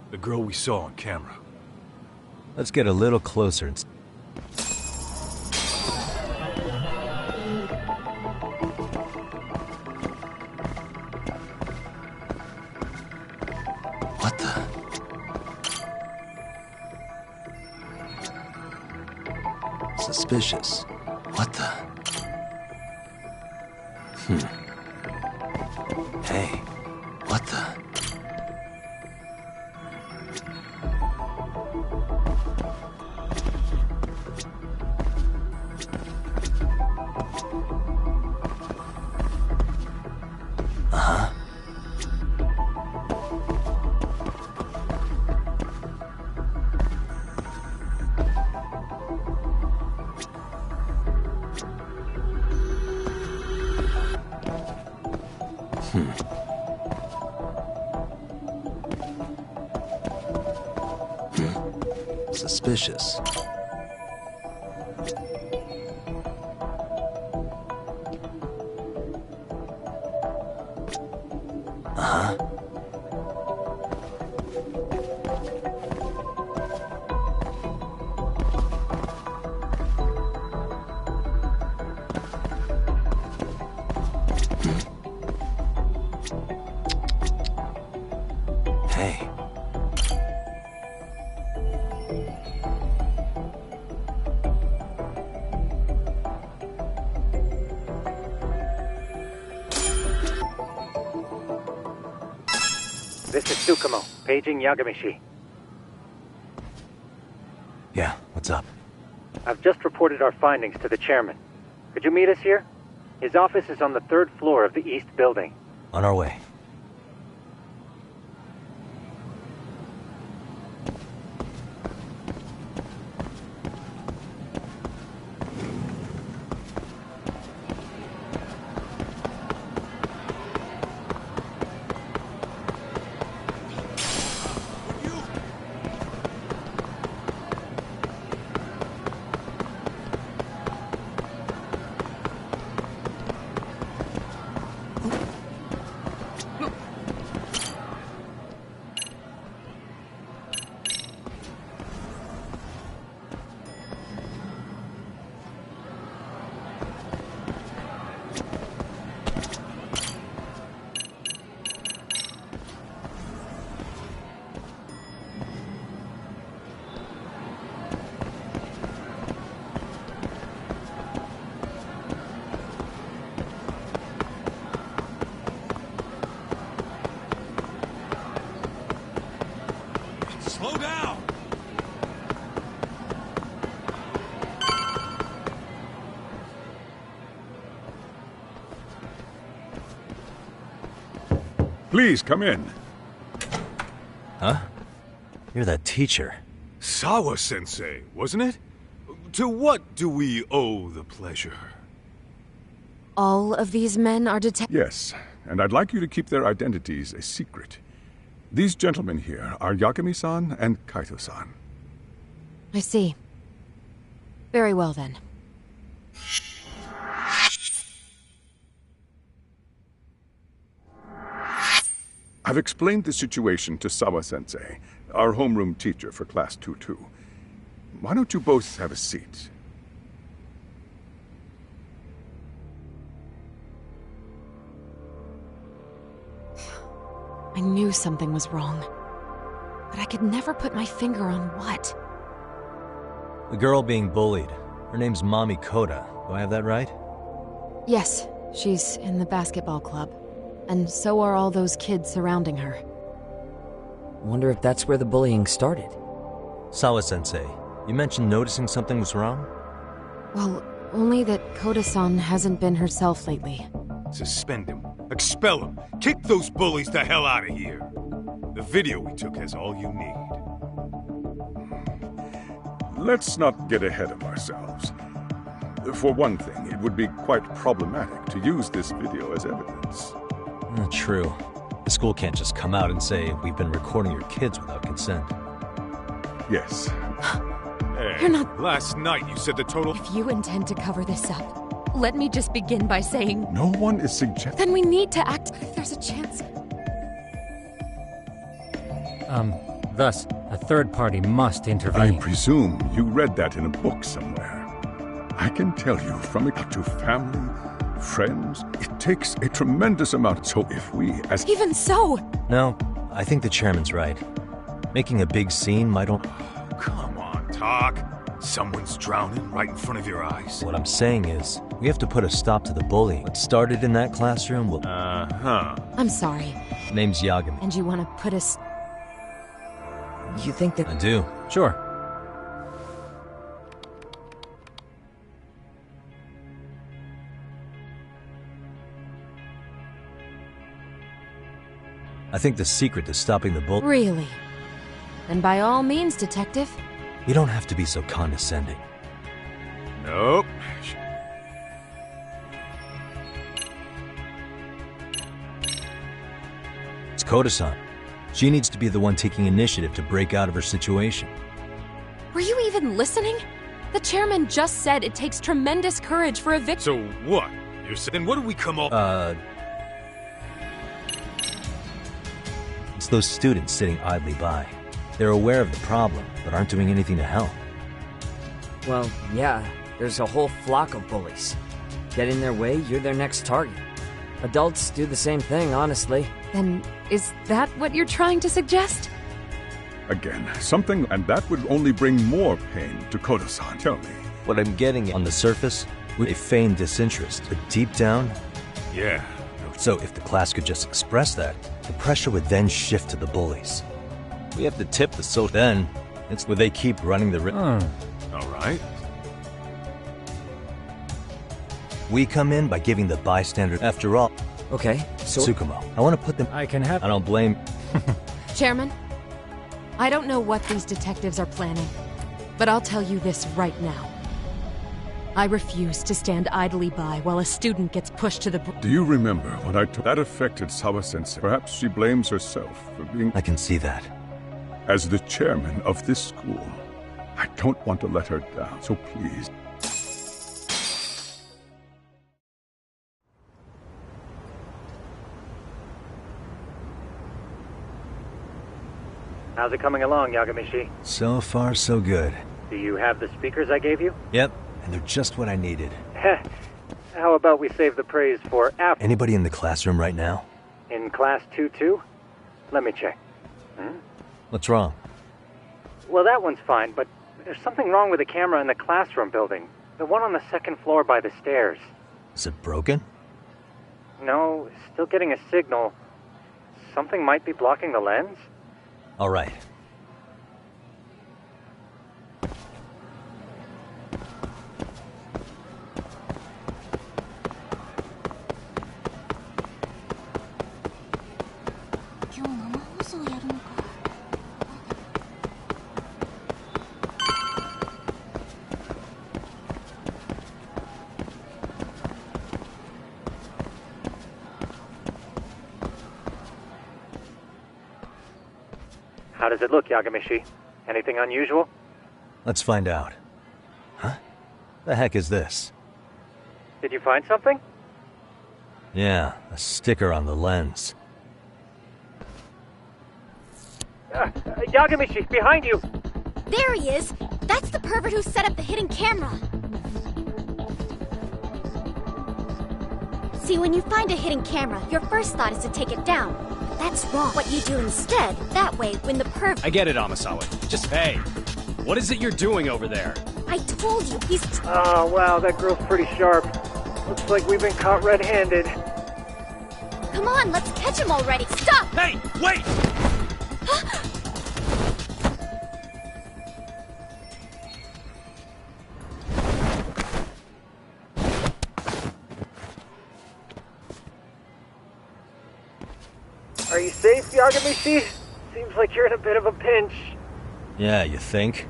The girl we saw on camera. Let's get a little closer and... What the... Suspicious. What the... Hey, what the... Suspicious. Hey. This is Tsukumo, paging Yagamishi. Yeah, what's up? I've just reported our findings to the chairman. Could you meet us here? His office is on the 3rd floor of the east building. On our way. Please, come in. Huh? You're that teacher. Sawa-sensei, wasn't it? To what do we owe the pleasure? All of these men are detectives? Yes, and I'd like you to keep their identities a secret. These gentlemen here are Yagami-san and Kaito-san. I see. Very well, then. I've explained the situation to Sawa-sensei, our homeroom teacher for Class 2-2. Why don't you both have a seat? I knew something was wrong, but I could never put my finger on what. The girl being bullied. Her name's Mami Koda. Do I have that right? Yes, she's in the basketball club. And so are all those kids surrounding her. Wonder if that's where the bullying started. Sawa-sensei, you mentioned noticing something was wrong? Well, only that Koda-san hasn't been herself lately. Suspend him. Expel him. Kick those bullies the hell out of here. The video we took has all you need. Let's not get ahead of ourselves. For one thing, it would be quite problematic to use this video as evidence. True. The school can't just come out and say, we've been recording your kids without consent. Yes. Hey, You're not... Last night you said the total... If you intend to cover this up, let me just begin by saying... No one is suggesting... Then we need to act if there's a chance. Thus, a third party must intervene. I presume you read that in a book somewhere. I can tell you, from it to family, friends, it takes a tremendous amount. So if we, as... Even so! No, I think the chairman's right. Making a big scene might... Come on, talk. Someone's drowning right in front of your eyes. What I'm saying is, we have to put a stop to the bullying. What started in that classroom will... I'm sorry. Name's Yagami. And you want to put us... You think that... I do. Sure. I think the secret to stopping the bull... Really? Then by all means, detective. You don't have to be so condescending. Nope. It's Koda-san. She needs to be the one taking initiative to break out of her situation. Were you even listening? The chairman just said it takes tremendous courage for a victim. So what? You're saying... Then what do we come up... It's those students sitting idly by. They're aware of the problem, but aren't doing anything to help. Well, yeah, there's a whole flock of bullies. Get in their way, you're their next target. Adults do the same thing, honestly. Then, is that what you're trying to suggest? Again, something, and that would only bring more pain to Koda-san. Tell me. What I'm getting at on the surface, we feign disinterest, but deep down... Yeah. So if the class could just express that, the pressure would then shift to the bullies. We have to tip the social. Then, it's where they keep running the risk. All right. We come in by giving the bystander. After all... Okay, so... Tsukumo, I want to put them... I can have... I don't blame... Chairman, I don't know what these detectives are planning, but I'll tell you this right now. I refuse to stand idly by while a student gets pushed to the... Do you remember when I told... That affected Sawa-sensei. Perhaps she blames herself for being... I can see that. As the chairman of this school, I don't want to let her down, so please... How's it coming along, Yagamishi? So far, so good. Do you have the speakers I gave you? Yep, and they're just what I needed. How about we save the praise for after... Anybody in the classroom right now? In Class 2-2? Let me check. What's wrong? Well, that one's fine, but there's something wrong with the camera in the classroom building. The one on the second floor by the stairs. Is it broken? No, still getting a signal. Something might be blocking the lens? All right. How does it look, Yagamishi? Anything unusual? Let's find out. Huh? The heck is this? Did you find something? Yeah, a sticker on the lens. Yagamishi, behind you! There he is! That's the pervert who set up the hidden camera! See, when you find a hidden camera, your first thought is to take it down. But that's wrong. What you do instead, that way, when the I get it, Amasawa. Just, hey, what is it you're doing over there? I told you, he's... Oh, wow, that girl's pretty sharp. Looks like we've been caught red-handed. Come on, let's catch him already! Stop! Hey, wait! Are you safe, Yagamishi? Seems like you're in a bit of a pinch. Yeah, you think?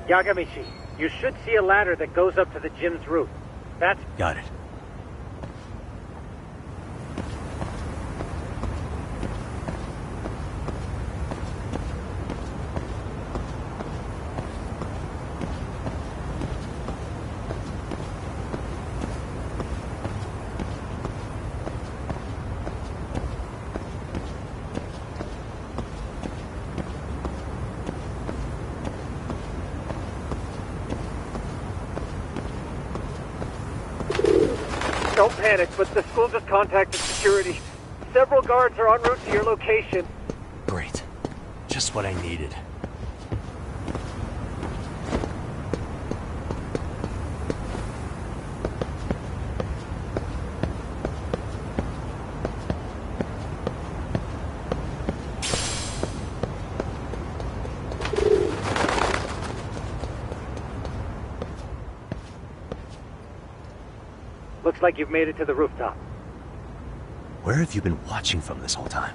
Yagamishi, you should see a ladder that goes up to the gym's roof. That's... Got it. Don't panic, but the school just contacted security. Several guards are en route to your location. Great. Just what I needed. Looks like you've made it to the rooftop. Where have you been watching from this whole time?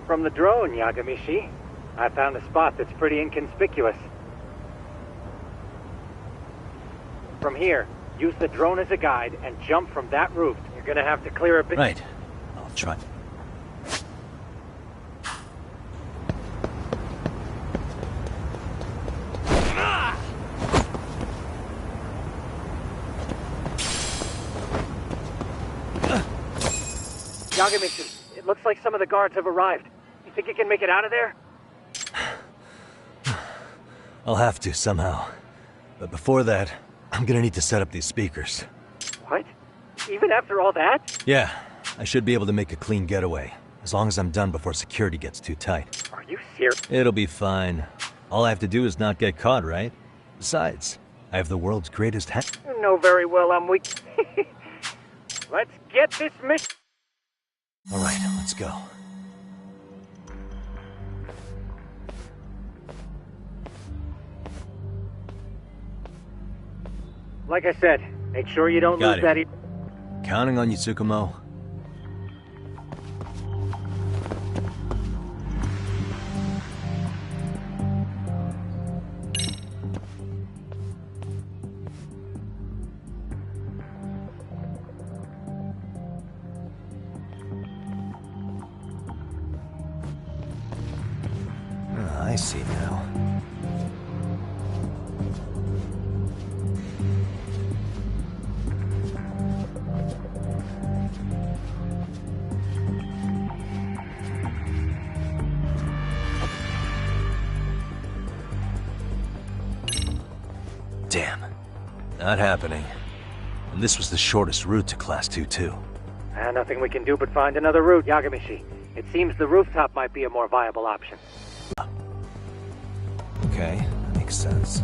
From the drone, Yagamishi. I found a spot that's pretty inconspicuous. From here, use the drone as a guide and jump from that roof. You're gonna have to clear a bit... Right. I'll try. Yagamishi, it looks like some of the guards have arrived. You think you can make it out of there? I'll have to, somehow. But before that, I'm gonna need to set up these speakers. What? Even after all that? Yeah, I should be able to make a clean getaway. As long as I'm done before security gets too tight. Are you serious? It'll be fine. All I have to do is not get caught, right? Besides, I have the world's greatest You know very well I'm weak. Let's get this mission... Alright, let's go. Like I said, make sure you don't lose Got it. that... Counting on you, Tsukumo. I see now. Damn. Not happening. And this was the shortest route to Class 2, too. Nothing we can do but find another route, Yagamishi. It seems the rooftop might be a more viable option. Okay, that makes sense.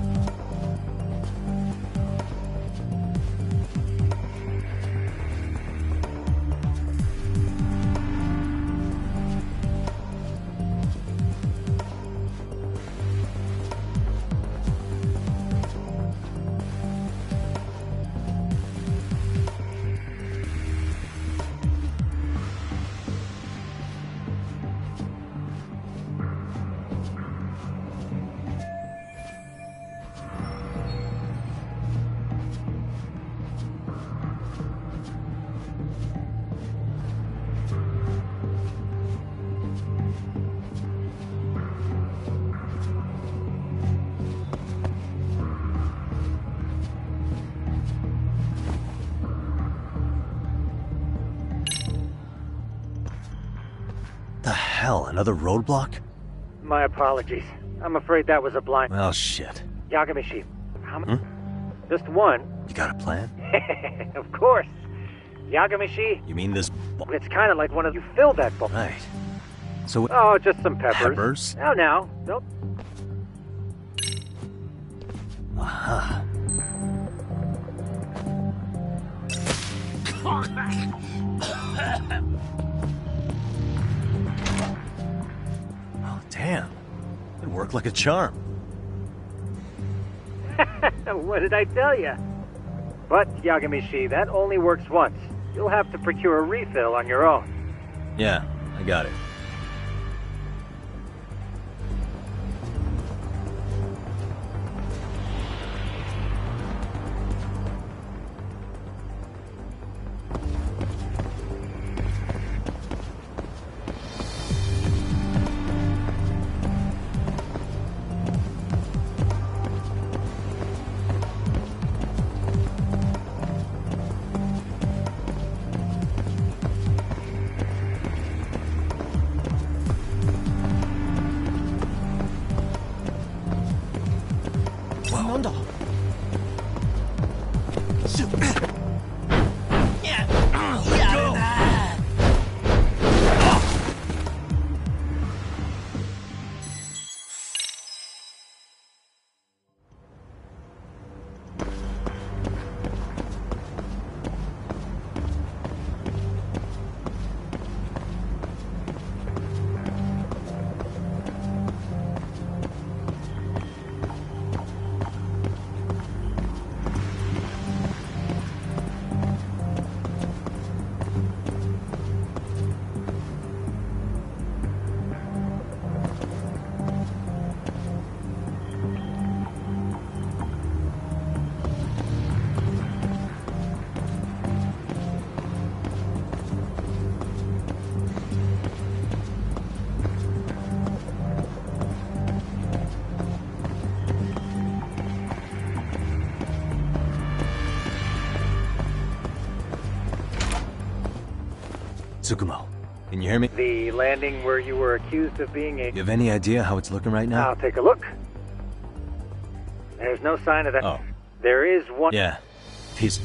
The hell, another roadblock? My apologies. I'm afraid that was a blind... Well, shit. Yagamishi, how many? Just one. You got a plan? Of course. Yagamishi... You mean this... It's kind of like one of you filled that bowl. Right. So... Oh, just some peppers. Peppers? Now, don't... Aha. Oh, damn. It worked like a charm. What did I tell you? But, Yagamishi, that only works once. You'll have to procure a refill on your own. Yeah, I got it. Tsukumo, can you hear me? The landing where you were accused of being a... You have any idea how it's looking right now? I'll take a look. There's no sign of that. Oh. There is one... Yeah. Peace.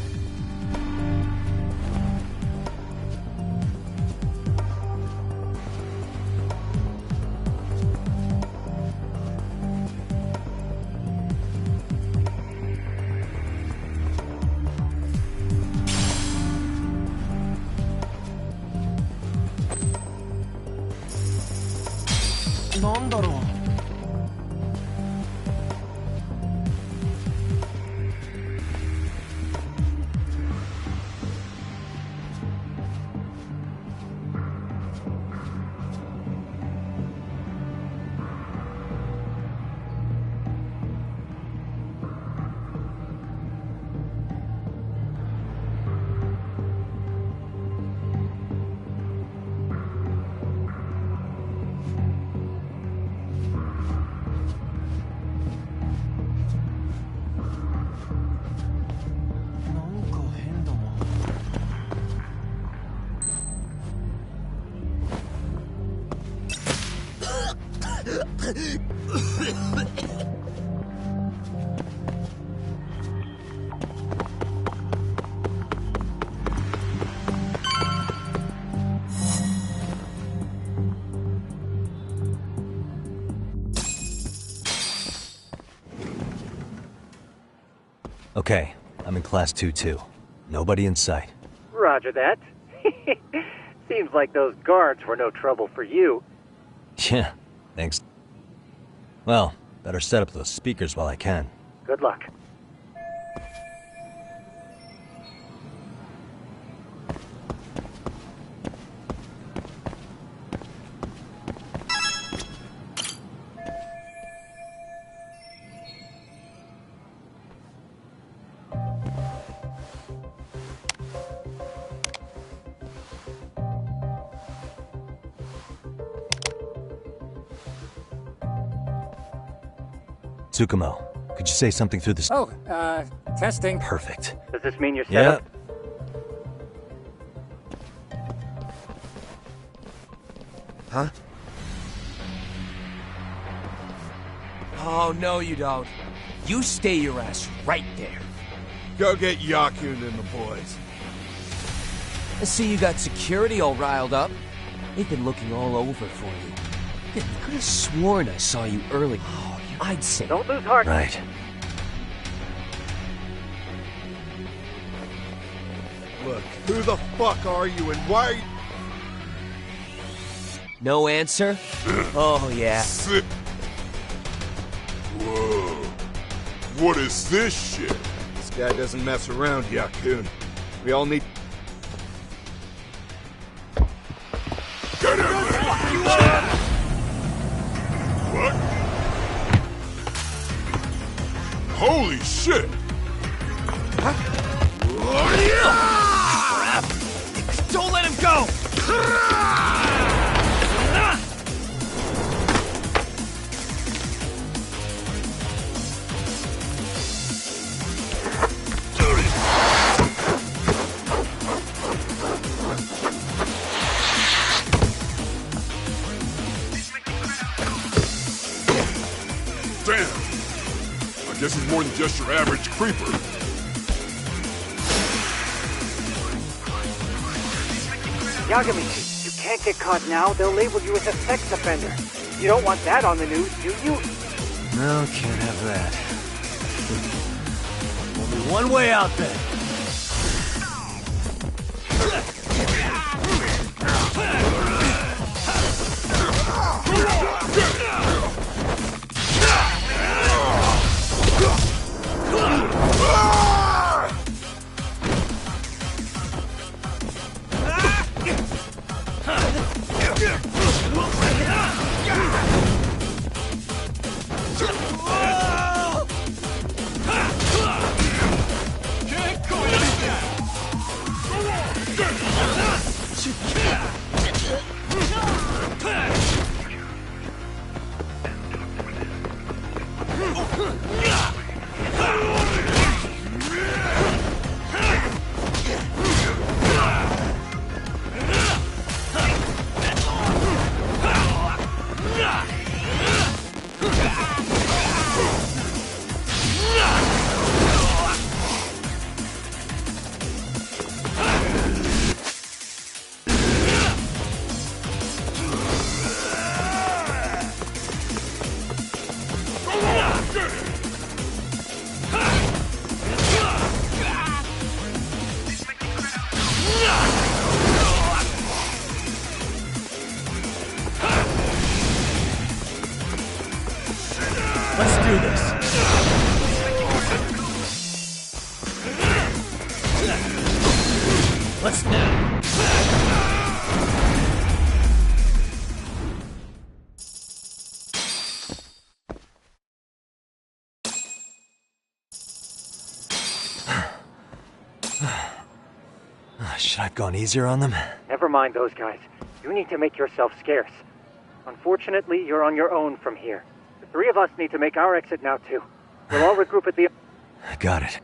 Okay, I'm in Class 2-2. Nobody in sight. Roger that. Seems like those guards were no trouble for you. Yeah, thanks. Well, better set up those speakers while I can. Good luck. Tsukumo, could you say something through this? Oh, testing. Perfect. Does this mean you're set Yeah. up? Huh? Oh, no you don't. You stay your ass right there. Go get Yakun and the boys. I see you got security all riled up. They've been looking all over for you. I could have sworn I saw you earlier. I'd say... Don't lose heart. Right. Look, who the fuck are you and why are you... No answer? Oh, yeah. Whoa. What is this shit? This guy doesn't mess around, Yakun. We all need... Get him! What? Holy shit! Don't let him go! Damn! I guess he's more than just your average creeper. Yagami, you can't get caught now. They'll label you as a sex offender. You don't want that on the news, do you? No, can't have that. Only one way out then. Let's do this. Let's now. Should I have gone easier on them? Never mind those guys. You need to make yourself scarce. Unfortunately, you're on your own from here. The three of us need to make our exit now, too. We'll all regroup at the... Got it.